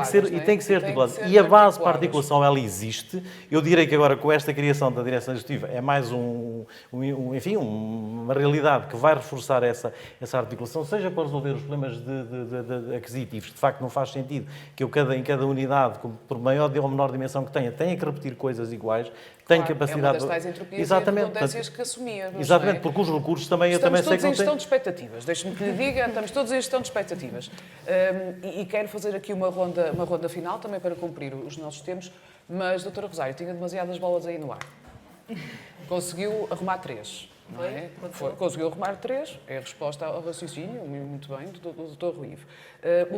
que ser articulados. E a base para a articulação, ela existe. Eu direi que agora, com esta criação da Direção Executiva, é mais uma realidade que vai reforçar essa articulação, seja para resolver os problemas de aquisitivos. De facto, não faz sentido que eu, em cada unidade, por maior ou menor dimensão que tenha que repetir coisas iguais. Tem capacidade... É uma das tais entropias e redundâncias que assumia. Exatamente, porque os recursos também... Estamos todos em gestão de expectativas. Deixe-me que lhe diga, estamos todos em gestão de expectativas. E quero fazer aqui uma ronda final, também para cumprir os nossos tempos, mas, doutora Rosário, tinha demasiadas bolas aí no ar. Conseguiu arrumar 3. Não é? Conseguiu arrumar 3, é a resposta ao raciocínio, muito bem, do Dr. Rui Ivo.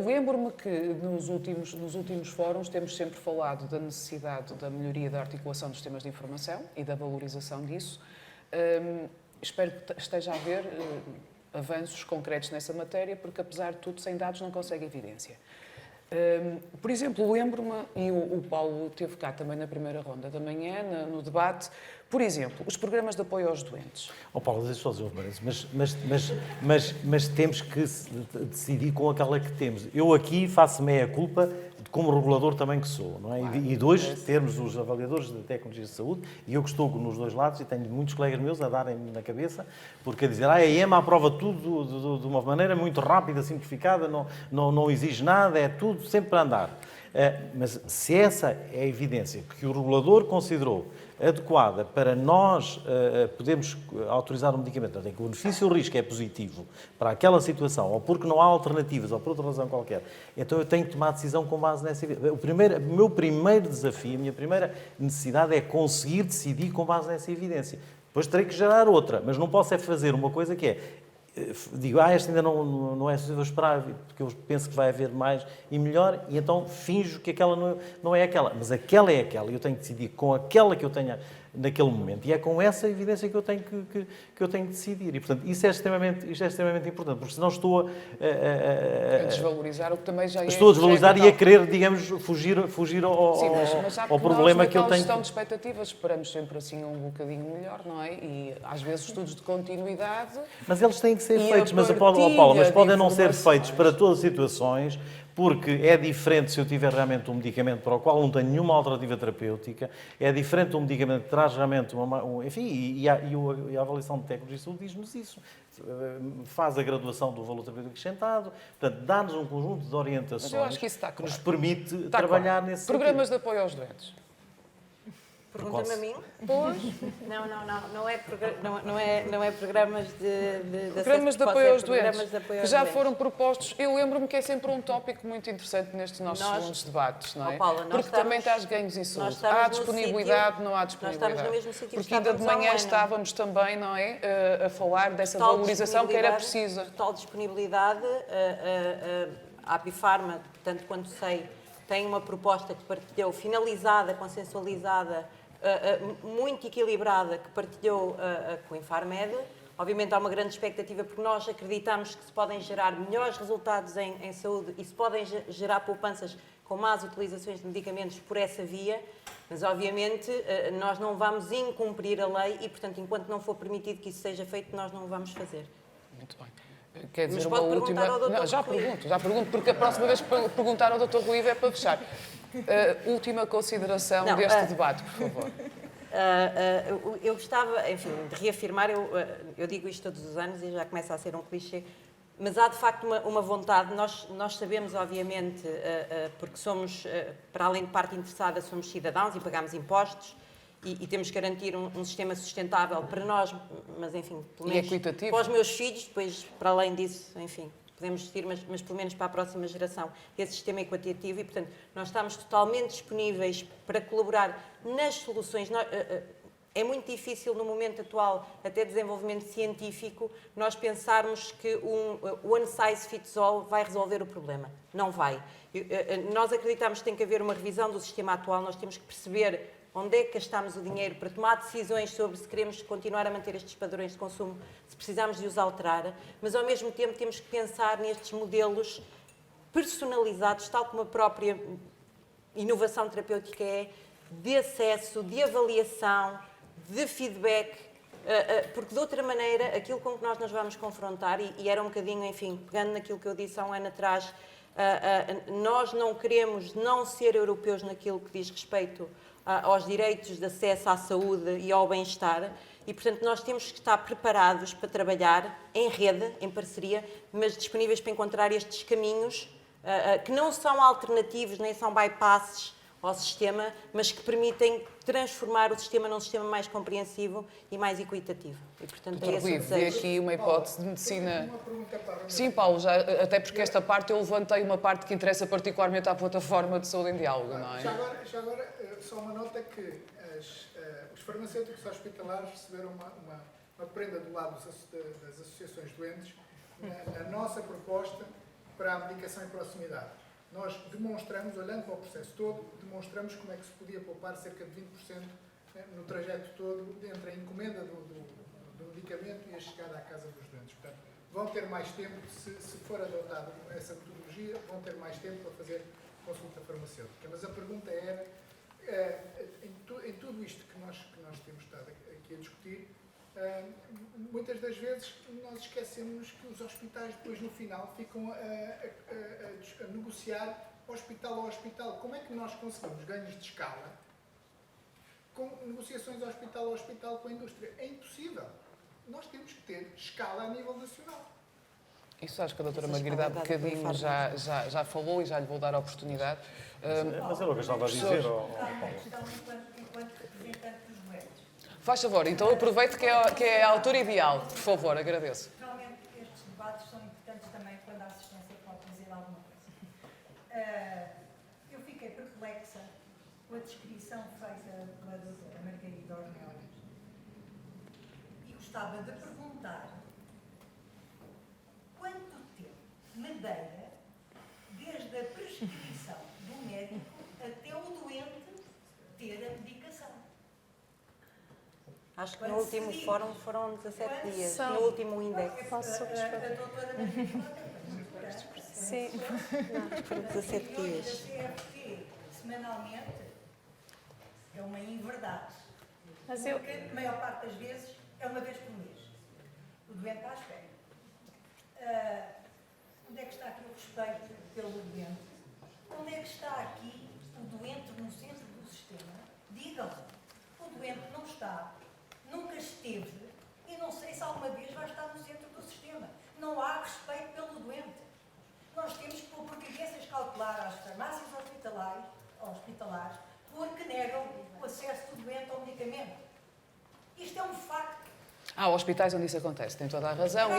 Lembro-me que nos últimos fóruns temos sempre falado da necessidade da melhoria da articulação dos sistemas de informação e da valorização disso. Espero que esteja a haver avanços concretos nessa matéria, porque apesar de tudo, sem dados não consegue evidência. Por exemplo, lembro-me, e o Paulo esteve cá também na primeira ronda da manhã, no debate, por exemplo, os programas de apoio aos doentes. Paulo, deixa eu só dizer uma coisa, mas temos que decidir com aquela que temos. Eu aqui faço meia-culpa como regulador também que sou, não é? Claro, e de hoje termos os avaliadores de tecnologias de saúde, e eu que estou nos dois lados, e tenho muitos colegas meus a darem-me na cabeça, porque a dizer, a EMA aprova tudo de uma maneira muito rápida, simplificada, não exige nada, é tudo sempre para andar. Mas se essa é a evidência que o regulador considerou adequada para nós podermos autorizar um medicamento, em que o benefício e o risco é positivo para aquela situação, ou porque não há alternativas, ou por outra razão qualquer, então eu tenho que tomar a decisão com base nessa evidência. O meu primeiro desafio, a minha primeira necessidade é conseguir decidir com base nessa evidência. Depois terei que gerar outra, mas não posso é fazer uma coisa que é digo, esta ainda não é suficiente, vou esperar, porque eu penso que vai haver mais e melhor, e então finjo que aquela não é aquela. Mas aquela é aquela, e eu tenho que decidir com aquela que eu tenho naquele momento. E é com essa evidência que eu tenho que decidir. E, portanto, isto é extremamente importante, porque senão estou A desvalorizar o que também já é. estou a desvalorizar já e é a querer, digamos, fugir ao, Sim, mas já ao problema que eu tenho. gestão de expectativas esperamos sempre assim um bocadinho melhor, não é? E às vezes estudos de continuidade. Mas eles têm que ser E feitos, a mas, Paulo, partilha mas de podem não ser informações. feitos para todas as situações, porque é diferente se eu tiver realmente um medicamento para o qual não tenho nenhuma alternativa terapêutica, é diferente de um medicamento que traz realmente enfim, e a avaliação de tecnologia de saúde diz-nos isso. Faz a graduação do valor terapêutico acrescentado, portanto, dá-nos um conjunto de orientações Mas eu acho que isso está que nos claro. permite Está trabalhar claro. nesse Programas de apoio aos doentes. Pergunta-me a mim? Pois. Não é programas Programas de acesso apoio aos precoce, é doentes, programas de apoio que aos já doentes. foram propostos. Eu lembro-me que é sempre um tópico muito interessante nestes nossos Nós- segundos debates, não é? Oh, Paula, nós Porque também estamos- estás ganhos em nós saúde. estamos Há no disponibilidade, sítio- não há nós disponibilidade. estamos no mesmo sítio que Porque ainda de estávamos há um manhã ano. estávamos também, não é? A falar dessa Total valorização que era disponibilidade, precisa. Total disponibilidade. A Apifarma, tanto quanto sei, tem uma proposta que partilhou, finalizada, consensualizada, muito equilibrada, que partilhou com a Infarmed. Obviamente há uma grande expectativa porque nós acreditamos que se podem gerar melhores resultados em saúde e se podem gerar poupanças com más utilizações de medicamentos por essa via, mas obviamente nós não vamos incumprir a lei e, portanto, enquanto não for permitido que isso seja feito, nós não o vamos fazer. Muito bem. Quer dizer, Mas uma pode última. perguntar ao Dr. Não, já pergunto, porque a próxima vez que perguntar ao Dr. Rui é para fechar. Última consideração Não, deste debate, por favor. Eu gostava, enfim, de reafirmar, eu digo isto todos os anos e já começa a ser um clichê, mas há de facto uma vontade, nós sabemos obviamente, porque somos, para além de parte interessada, somos cidadãos e pagamos impostos e temos que garantir um sistema sustentável para nós, mas enfim, pelo menos equitativo. para os meus filhos, depois para além disso, enfim, podemos discutir, mas pelo menos para a próxima geração, esse sistema equitativo e, portanto, nós estamos totalmente disponíveis para colaborar nas soluções. É muito difícil, no momento atual, até desenvolvimento científico, nós pensarmos que one size fits all vai resolver o problema. Não vai. Nós acreditamos que tem que haver uma revisão do sistema atual, nós temos que perceber onde é que gastamos o dinheiro para tomar decisões sobre se queremos continuar a manter estes padrões de consumo, se precisamos de os alterar, mas ao mesmo tempo temos que pensar nestes modelos personalizados, tal como a própria inovação terapêutica é, de acesso, de avaliação, de feedback, porque de outra maneira aquilo com que nós nos vamos confrontar, e era um bocadinho, enfim, pegando naquilo que eu disse há um ano atrás, nós não queremos não ser europeus naquilo que diz respeito aos direitos de acesso à saúde e ao bem-estar e, portanto, nós temos que estar preparados para trabalhar em rede, em parceria, mas disponíveis para encontrar estes caminhos que não são alternativos nem são bypasses ao sistema, mas que permitem transformar o sistema num sistema mais compreensivo e mais equitativo. E, portanto, é Dr. esse o Rui, vê desejo. aqui uma hipótese de medicina. Uma pergunta para a Renato. Sim, Paulo, até porque esta parte eu levantei uma parte que interessa particularmente à plataforma de saúde em diálogo, não é? Já agora, só uma nota que os farmacêuticos hospitalares receberam uma prenda do lado das associações doentes na nossa proposta para a medicação em proximidade. Nós demonstramos, olhando para o processo todo, demonstramos como é que se podia poupar cerca de 20% no trajeto todo entre a encomenda do medicamento e a chegada à casa dos doentes. Portanto, vão ter mais tempo, se for adotada essa metodologia, vão ter mais tempo para fazer consulta farmacêutica. Mas a pergunta era, em tudo isto que nós temos estado aqui a discutir, muitas das vezes nós esquecemos que os hospitais depois no final ficam a negociar hospital a hospital. Como é que nós conseguimos ganhos de escala com negociações hospital a hospital com a indústria? É impossível. Nós temos que ter escala a nível nacional. Isso acho que a doutora Essa Margarida há escala dada pelo bocadinho já falou e já lhe vou dar a oportunidade. Mas era o que eu estava a dizer. Enquanto representante dos doentes. Faz favor, então aproveite que é a altura ideal. Por favor, agradeço. Realmente estes debates são importantes também quando a assistência pode dizer alguma coisa. Eu fiquei perplexa com a descrição feita pela doutora Margarida Ornelas e gostava de perguntar quanto tempo medeia desde a prescrição do médico até o doente ter a medicação. Acho que no último fórum foram 17 dias, São- no último index. Posso A doutora Sim. 17 dias. A CFT, semanalmente, é uma inverdade. Mas eu, Porque, a maior parte das vezes, é uma vez por mês. O doente está à espera. Onde é que está aqui o respeito pelo doente? Onde é que está aqui o doente no centro do sistema? Digam, o doente não está, nunca esteve e não sei se alguma vez vai estar no centro do sistema. Não há respeito pelo doente. Nós temos que pôr providências cautelares às farmácias hospitalares porque negam o acesso do doente ao medicamento. Isto é um facto. Há hospitais onde isso acontece, tem toda a razão,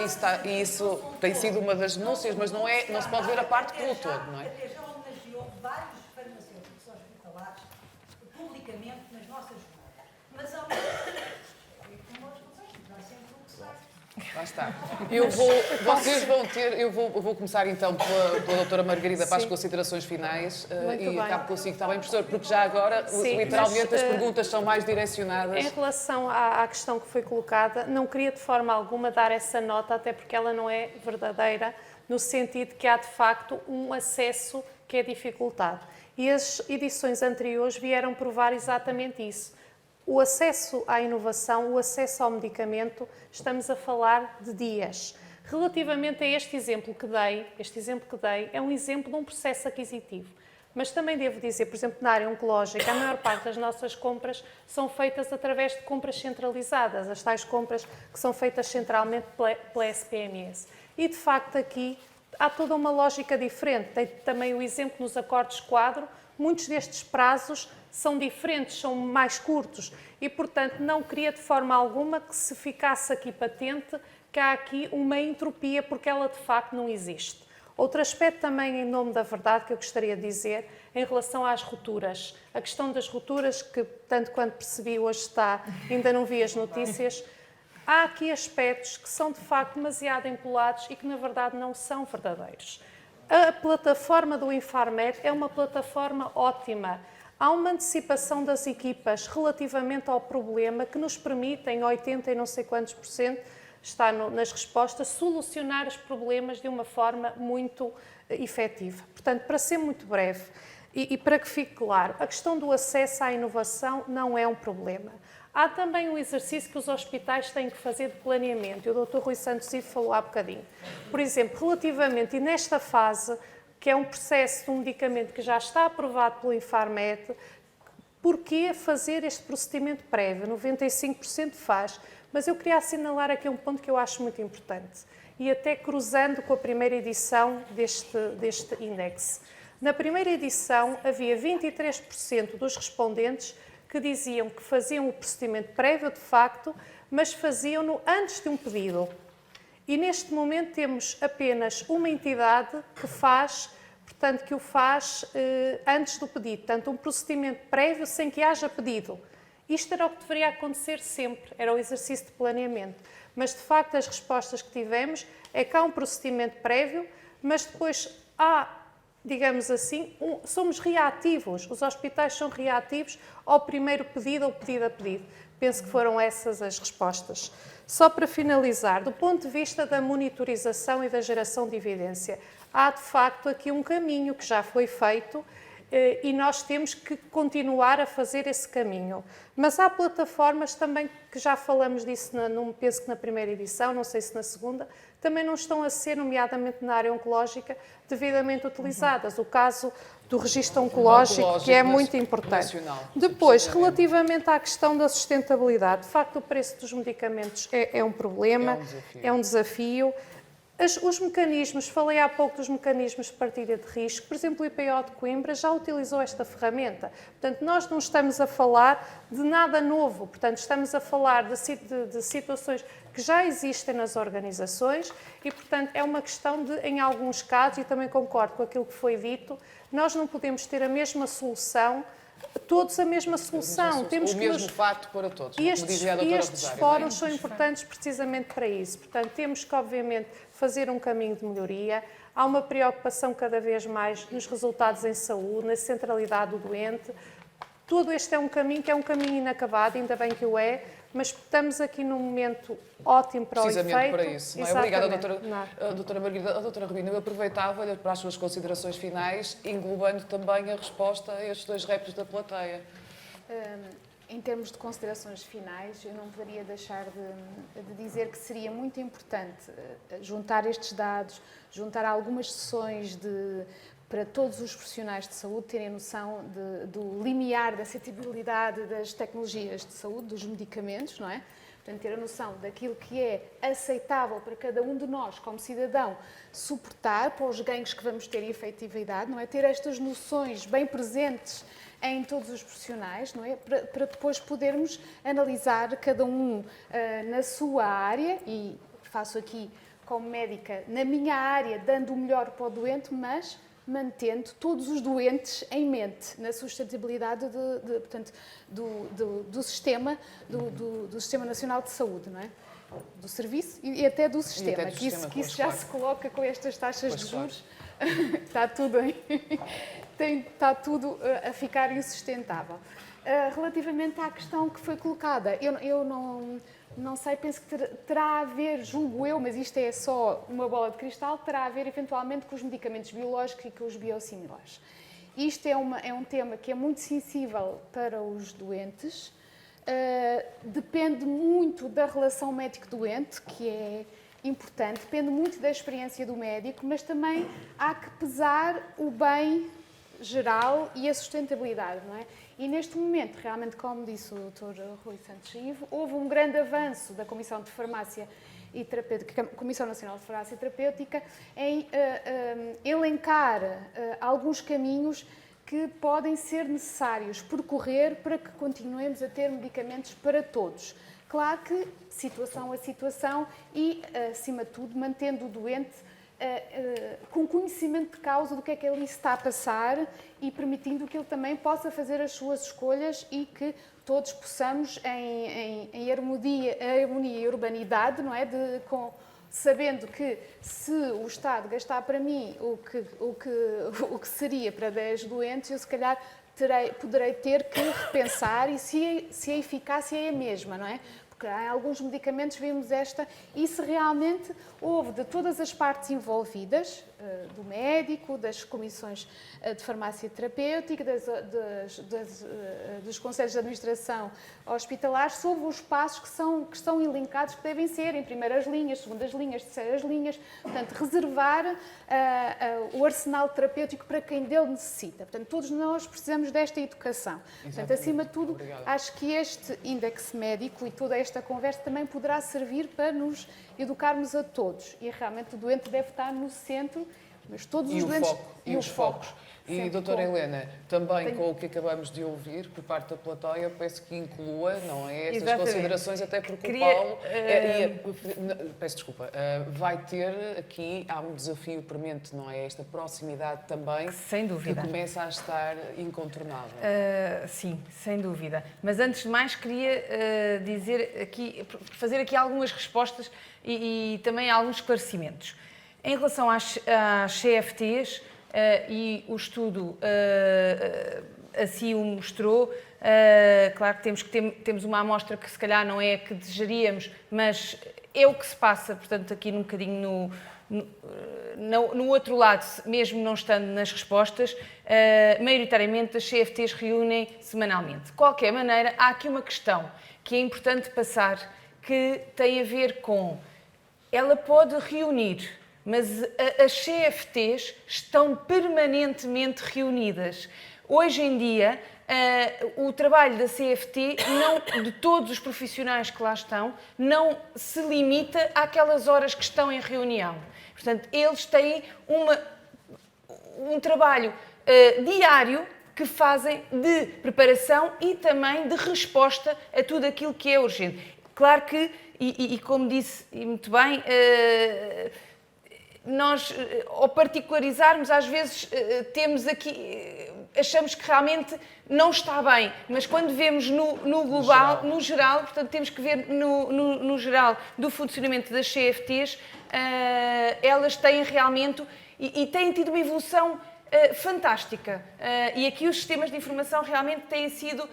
e isso tem sido uma das denúncias, mas não se pode ver a parte pelo todo, não é? Até já homenageou vários farmacêuticos hospitalares publicamente nas nossas ruas. Mas há uma como aos conselhos, vai sempre o que sai. Lá está. Vocês vão ter, eu vou começar então pela doutora Margarida para as Sim. considerações finais Muito e bem. acabo consigo, está bem, professor? Porque já agora, Sim, literalmente, mas, as perguntas são mais em direcionadas. relação à questão que foi colocada, não queria de forma alguma dar essa nota, até porque ela não é verdadeira, no sentido que há de facto um acesso que é dificultado. E as edições anteriores vieram provar exatamente isso. O acesso à inovação, o acesso ao medicamento, estamos a falar de dias. Relativamente a este exemplo que dei, é um exemplo de um processo aquisitivo. Mas também devo dizer, por exemplo, na área oncológica, a maior parte das nossas compras são feitas através de compras centralizadas, as tais compras que são feitas centralmente pela SPMS. E, de facto, aqui há toda uma lógica diferente. Tem também o exemplo nos acordos quadro, muitos destes prazos são diferentes, são mais curtos e, portanto, não queria de forma alguma que se ficasse aqui patente que há aqui uma entropia, porque ela de facto não existe. Outro aspecto também, em nome da verdade, que eu gostaria de dizer, em relação às rupturas. A questão das rupturas, que tanto quanto percebi hoje está, ainda não vi as notícias, há aqui aspectos que são de facto demasiado empolados e que na verdade não são verdadeiros. A plataforma do Infarmed é uma plataforma ótima. Há uma antecipação das equipas relativamente ao problema que nos permite, em 80 e não sei quantos %, está nas respostas, solucionar os problemas de uma forma muito efetiva. Portanto, para ser muito breve e para que fique claro, a questão do acesso à inovação não é um problema. Há também um exercício que os hospitais têm que fazer de planeamento, e o Dr. Rui Santos Ivo falou há bocadinho. Por exemplo, relativamente, e nesta fase, que é um processo de um medicamento que já está aprovado pelo Infarmed, porquê fazer este procedimento prévio? 95% faz, mas eu queria assinalar aqui um ponto que eu acho muito importante, e até cruzando com a primeira edição deste índice. Na primeira edição, havia 23% dos respondentes que diziam que faziam o procedimento prévio, de facto, mas faziam-no antes de um pedido. E neste momento temos apenas uma entidade que faz, portanto, que o faz antes do pedido. Portanto, um procedimento prévio sem que haja pedido. Isto era o que deveria acontecer sempre, era o exercício de planeamento. Mas, de facto, as respostas que tivemos é que há um procedimento prévio, mas depois há, digamos assim, somos reativos. Os hospitais são reativos ao primeiro pedido ou pedido a pedido. Penso que foram essas as respostas. Só para finalizar, do ponto de vista da monitorização e da geração de evidência, há de facto aqui um caminho que já foi feito e nós temos que continuar a fazer esse caminho. Mas há plataformas também, que já falamos disso, penso que na primeira edição, não sei se na segunda, também não estão a ser, nomeadamente na área oncológica, devidamente utilizadas. O caso do registro oncológico, que é muito importante. Depois, relativamente à questão da sustentabilidade, de facto o preço dos medicamentos é um problema, é um desafio. Os mecanismos, falei há pouco dos mecanismos de partilha de risco, por exemplo, o IPO de Coimbra já utilizou esta ferramenta. Portanto, nós não estamos a falar de nada novo, portanto, estamos a falar de situações que já existem nas organizações e, portanto, é uma questão de, em alguns casos, e também concordo com aquilo que foi dito, nós não podemos ter a mesma solução, todos a mesma solução. Temos o mesmo fato para todos, como dizia a doutora Rosário. Estes fóruns são importantes precisamente para isso. Portanto, temos que, obviamente, fazer um caminho de melhoria. Há uma preocupação cada vez mais nos resultados em saúde, na centralidade do doente. Todo este é um caminho que é um caminho inacabado, ainda bem que o é, mas estamos aqui num momento ótimo para o efeito. Precisamente para isso. Não é? Obrigada, Exatamente. doutora Margarida. Doutora Rubina, eu aproveitava para as suas considerações finais, englobando também a resposta a estes dois reps da plateia. Em termos de considerações finais, eu não poderia deixar de dizer que seria muito importante juntar estes dados, juntar algumas sessões para todos os profissionais de saúde terem noção do limiar da acessibilidade das tecnologias de saúde, dos medicamentos, não é? Portanto, ter a noção daquilo que é aceitável para cada um de nós, como cidadão, suportar para os ganhos que vamos ter em efetividade, não é? Ter estas noções bem presentes em todos os profissionais, não é? Para depois podermos analisar cada um na sua área, e faço aqui como médica na minha área, dando o melhor para o doente, mas mantendo todos os doentes em mente, na sustentabilidade portanto, do sistema, do Sistema Nacional de Saúde, não é? Do serviço e até do sistema, que isso já se coloca com estas taxas de juros, está tudo está tudo a ficar insustentável. Relativamente à questão que foi colocada, eu não sei, penso que terá a ver, julgo eu, mas isto é só uma bola de cristal, terá a ver eventualmente com os medicamentos biológicos e com os biosimilares. Isto é um tema que é muito sensível para os doentes, depende muito da relação médico-doente, que é importante, depende muito da experiência do médico, mas também há que pesar o bem geral e a sustentabilidade, não é? E neste momento, realmente, como disse o Dr. Rui Santos Ivo, houve um grande avanço da Comissão de Farmácia e Terapêutica, Comissão Nacional de Farmácia e Terapêutica, em elencar alguns caminhos que podem ser necessários percorrer para que continuemos a ter medicamentos para todos. Claro que situação a situação e, acima de tudo, mantendo o doente com conhecimento de causa do que é que ele está a passar e permitindo que ele também possa fazer as suas escolhas e que todos possamos, em harmonia e urbanidade, não é? Sabendo que se o Estado gastar para mim o que seria para 10 doentes, eu se calhar poderei ter que repensar e se a eficácia é a mesma, não é? Porque em alguns medicamentos vimos e se realmente houve de todas as partes envolvidas, do médico, das comissões de farmácia terapêutica, dos conselhos de administração hospitalar, se houve os passos que estão elencados, que devem ser em primeiras linhas, segundas linhas, terceiras linhas, portanto, reservar o arsenal terapêutico para quem dele necessita. Portanto, todos nós precisamos desta educação. Portanto, acima de tudo, acho que este índice médico e toda esta conversa também poderá servir para nos educarmos a todos. E realmente o doente deve estar no centro, mas todos os doentes... E os focos. E, doutora Helena, também com o que acabamos de ouvir por parte da plateia, peço que inclua, não é, estas Exatamente. Considerações, até porque o Paulo, peço desculpa, vai ter aqui, há um desafio premente, não é, esta proximidade também, sem dúvida, que começa a estar incontornável. Sim, sem dúvida. Mas antes de mais queria fazer aqui algumas respostas e também alguns esclarecimentos. Em relação às CFTs, e o estudo assim o mostrou, claro que temos uma amostra que se calhar não é a que desejaríamos, mas é o que se passa, portanto, aqui um bocadinho no outro lado, mesmo não estando nas respostas, maioritariamente as CFTs reúnem semanalmente. De qualquer maneira, há aqui uma questão que é importante passar, que tem a ver com, ela pode reunir, mas as CFTs estão permanentemente reunidas. Hoje em dia, o trabalho da CFT, de todos os profissionais que lá estão, não se limita àquelas horas que estão em reunião. Portanto, eles têm um trabalho diário que fazem de preparação e também de resposta a tudo aquilo que é urgente. Claro que, e como disse muito bem, nós, ao particularizarmos, às vezes temos aqui, achamos que realmente não está bem, mas quando vemos no global, no geral, portanto temos que ver no geral do funcionamento das CFTs, elas têm realmente e têm tido uma evolução fantástica. E aqui os sistemas de informação realmente têm sido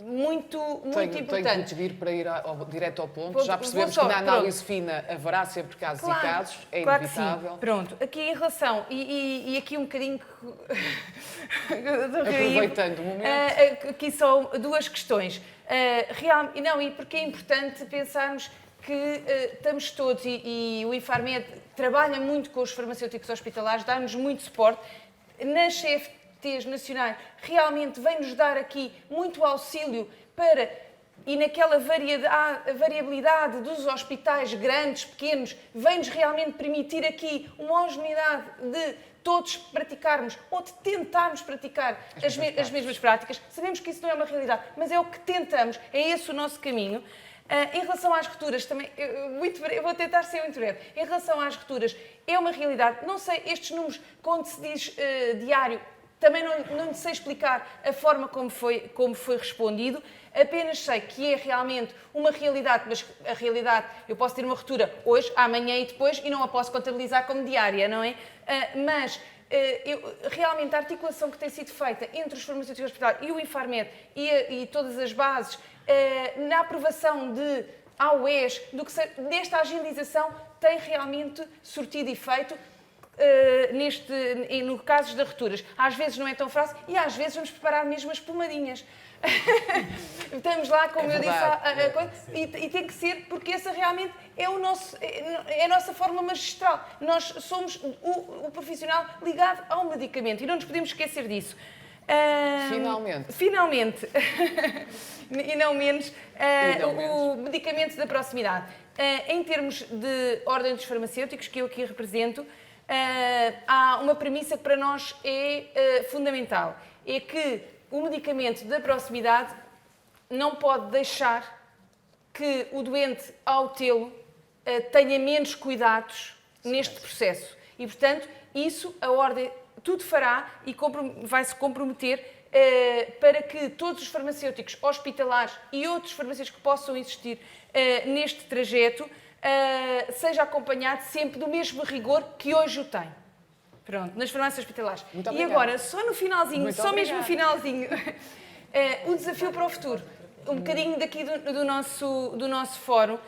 muito Tenho que importante. te para ir direto ao ponto. Ponto. Já percebemos Vou que só, na análise fina haverá sempre casos e casos, é claro inevitável. que sim. Pronto, aqui em relação, e aqui um bocadinho... Aproveitando o momento. Aqui são duas questões. E porque é importante pensarmos que estamos todos, e o Infarmed trabalha muito com os farmacêuticos hospitalares, dá-nos muito suporte. Nas CFTs nacionais, realmente vem-nos dar aqui muito auxílio para, e naquela variabilidade dos hospitais grandes, pequenos, vem-nos realmente permitir aqui uma homogeneidade de todos praticarmos ou de tentarmos praticar as mesmas práticas. Sabemos que isso não é uma realidade, mas é o que tentamos, é esse o nosso caminho. Em relação às rupturas, também, eu vou tentar ser muito breve. Em relação às rupturas, é uma realidade. Não sei, estes números, quando se diz diário, também não sei explicar a forma como foi respondido. Apenas sei que é realmente uma realidade, mas a realidade, eu posso ter uma ruptura hoje, amanhã e depois e não a posso contabilizar como diária, não é? Realmente a articulação que tem sido feita entre os farmacêuticos hospitalares e o Infarmed e todas as bases na aprovação de AOEs, desta agilização, tem realmente surtido efeito no caso das rupturas. Às vezes não é tão fácil e às vezes vamos preparar mesmo as pomadinhas. Estamos lá, como eu disse, a coisa, e tem que ser, porque essa realmente é a nossa forma magistral. Nós somos o profissional ligado ao medicamento e não nos podemos esquecer disso. Finalmente, e não menos, o medicamento da proximidade. Em termos de ordem dos farmacêuticos, que eu aqui represento, há uma premissa que para nós é fundamental, é que o medicamento da proximidade não pode deixar que o doente, ao tê-lo, tenha menos cuidados neste processo. E, portanto, isso, a ordem, tudo fará e vai-se comprometer para que todos os farmacêuticos hospitalares e outros farmacêuticos que possam existir neste trajeto seja acompanhado sempre do mesmo rigor que hoje o tem. Pronto, nas farmácias hospitalares. E agora, só no finalzinho, mesmo no finalzinho, o desafio para o futuro. Um bocadinho daqui do nosso fórum,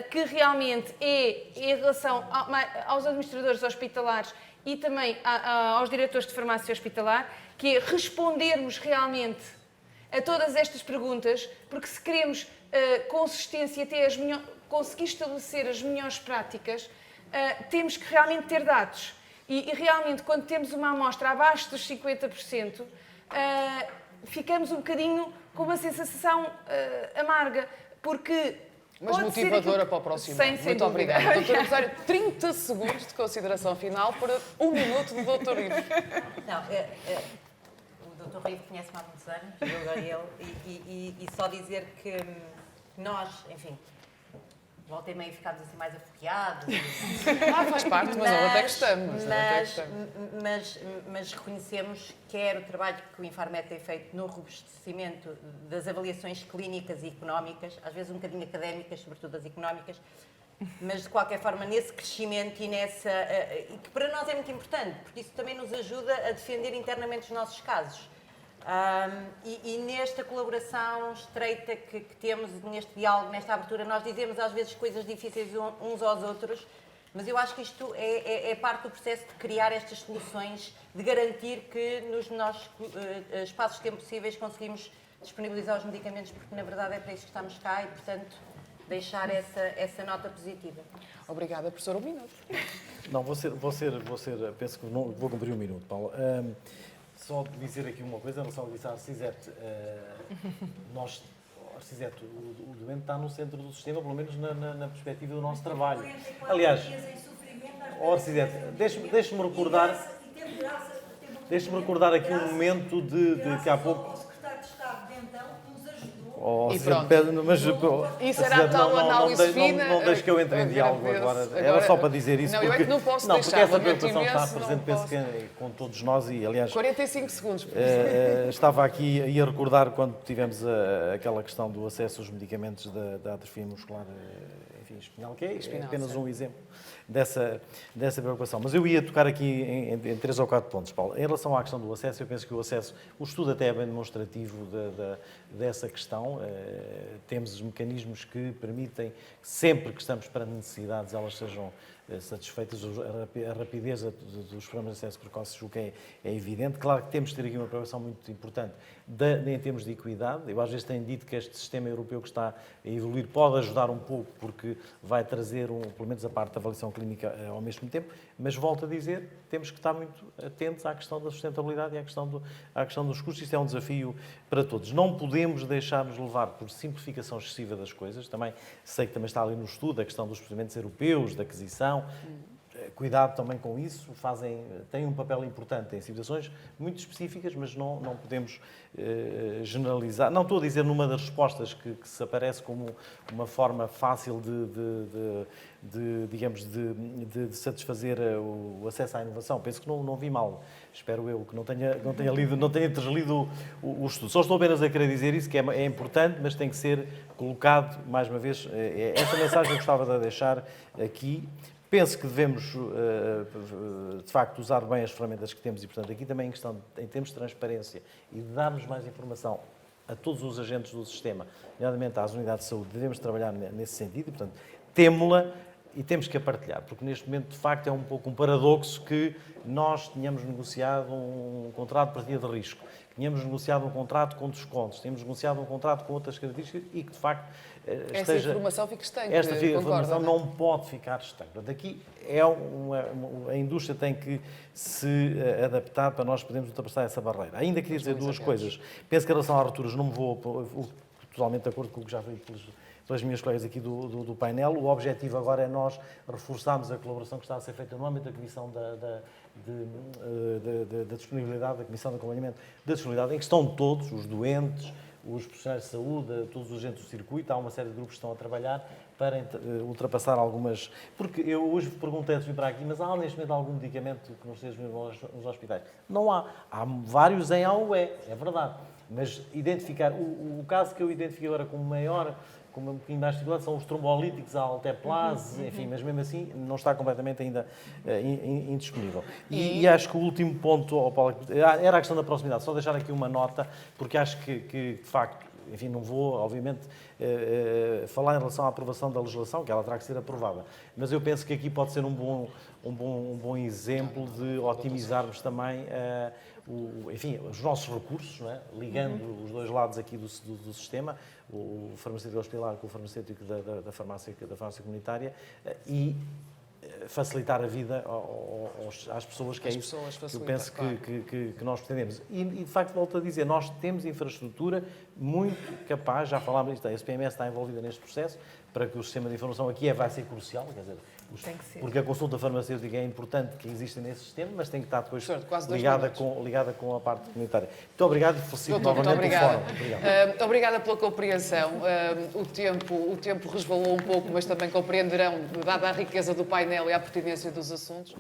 que realmente é em relação aos administradores hospitalares e também aos diretores de farmácia hospitalar, que é respondermos realmente a todas estas perguntas, porque se queremos consistência e conseguir estabelecer as melhores práticas, temos que realmente ter dados. E realmente, quando temos uma amostra abaixo dos 50%, ficamos um bocadinho com uma sensação amarga, porque... Mas motivadora para o próximo ano. Muito obrigada. Doutora Rosário, 30 segundos de consideração final para 1 minuto do Dr. Ivo. O Dr. Ivo conhece-me há muitos anos, eu agora ele, e só dizer que nós, enfim, volta e meia ficámos assim mais afogueados. Faz parte, mas até gostamos. Mas reconhecemos quer o trabalho que o Infarmed tem feito no robustecimento das avaliações clínicas e económicas, às vezes um bocadinho académicas, sobretudo as económicas, mas de qualquer forma nesse crescimento e e que para nós é muito importante, porque isso também nos ajuda a defender internamente os nossos casos. E nesta colaboração estreita que temos, neste diálogo, nesta abertura, nós dizemos às vezes coisas difíceis uns aos outros, mas eu acho que isto é parte do processo de criar estas soluções, de garantir que nos nossos espaços de tempo possíveis conseguimos disponibilizar os medicamentos, porque na verdade é para isso que estamos cá e, portanto, deixar essa nota positiva. Obrigada, professor. 1 minuto. Não, penso que não vou cumprir 1 minuto, Paula. Só dizer aqui uma coisa em relação ao que disse a Arcisete. Arcisete, o doente está no centro do sistema, pelo menos na perspectiva do nosso trabalho. Aliás, Arcisete, deixe-me recordar aqui um momento de que há pouco... E pronto. Mas, isso era a tal análise fina. Não deixe que eu entre em diálogo agora. Era só para dizer isso. Não, porque, eu é que não posso porque deixar. essa preocupação está presente, penso que com todos nós e, aliás... 45 segundos. Estava aqui a recordar quando tivemos aquela questão do acesso aos medicamentos da atrofia muscular enfim, Espinhal, que é Espinal, apenas certo. um exemplo dessa preocupação. Mas eu ia tocar aqui em 3 ou 4 pontos, Paulo. Em relação à questão do acesso, eu penso que o estudo até é bem demonstrativo dessa questão. Temos os mecanismos que permitem, sempre que estamos perante necessidades, elas sejam satisfeitas. A rapidez dos programas de acesso precoce, julgo que é evidente. Claro que temos de ter aqui uma preocupação muito importante em termos de equidade. Eu às vezes tenho dito que este sistema europeu que está a evoluir pode ajudar um pouco, porque vai trazer, pelo menos a parte da avaliação clínica ao mesmo tempo, mas volto a dizer, temos que estar muito atentos à questão da sustentabilidade e à questão dos custos. Isto é um desafio para todos. Não podemos deixar-nos levar por simplificação excessiva das coisas. Também sei que também está ali no estudo a questão dos procedimentos europeus, da aquisição. Cuidado também com isso, têm um papel importante em situações muito específicas, mas não podemos generalizar. Não estou a dizer numa das respostas que se aparece como uma forma fácil de satisfazer o acesso à inovação. Penso que não vi mal. Espero eu que não tenha translido o estudo. Só estou apenas a querer dizer isso, que é importante, mas tem que ser colocado, mais uma vez, esta mensagem eu gostava de deixar aqui. Penso que devemos, de facto, usar bem as ferramentas que temos e, portanto, aqui também em termos de transparência e de darmos mais informação a todos os agentes do sistema, nomeadamente às unidades de saúde, devemos trabalhar nesse sentido e, portanto, temo-la e temos que a partilhar, porque neste momento, de facto, é um pouco um paradoxo que nós tínhamos negociado um contrato de partilha de risco, tínhamos negociado um contrato com descontos, tínhamos negociado um contrato com outras características e que, de facto, Essa informação fica estanque, esta informação concorda? não pode ficar estanque. Portanto, aqui a indústria tem que se adaptar para nós podermos ultrapassar essa barreira. Ainda queria dizer duas coisas. Penso que em relação às rupturas não me vou totalmente de acordo com o que já foi pelas minhas colegas aqui do painel. O objetivo agora é nós reforçarmos a colaboração que está a ser feita no âmbito da Comissão da Disponibilidade, da Comissão de Acompanhamento da Disponibilidade, em que estão todos os doentes, os profissionais de saúde, todos os agentes do circuito. Há uma série de grupos que estão a trabalhar para ultrapassar algumas... Porque eu hoje perguntei antes de vir para aqui, mas há neste momento algum medicamento que não esteja nos hospitais? Não há. Há vários em AUE, é verdade. Mas identificar... O caso que eu identifiquei agora como maior, com um bocadinho mais dificuldade, são os trombolíticos, a alteplase, enfim, mas mesmo assim não está completamente ainda indisponível. E acho que o último ponto, Paulo, era a questão da proximidade. Só deixar aqui uma nota, porque acho que de facto, enfim, não vou, obviamente, falar em relação à aprovação da legislação, que ela terá que ser aprovada, mas eu penso que aqui pode ser um bom exemplo de otimizarmos também enfim, os nossos recursos, não é? Ligando os dois lados aqui do sistema, o farmacêutico hospitalar com o farmacêutico da farmácia comunitária, e facilitar a vida às pessoas, que é isso que eu penso que nós pretendemos. E, de facto, volto a dizer, nós temos infraestrutura muito capaz, já falámos disto, a SPMS está envolvida neste processo, para que o sistema de informação aqui vai ser crucial, quer dizer, porque a consulta farmacêutica é importante que exista nesse sistema, mas tem que estar depois ligada com a parte comunitária. Muito obrigado e felicito novamente o fórum. Obrigado. Obrigada pela compreensão. O tempo resvalou um pouco, mas também compreenderão, dada a riqueza do painel e a pertinência dos assuntos.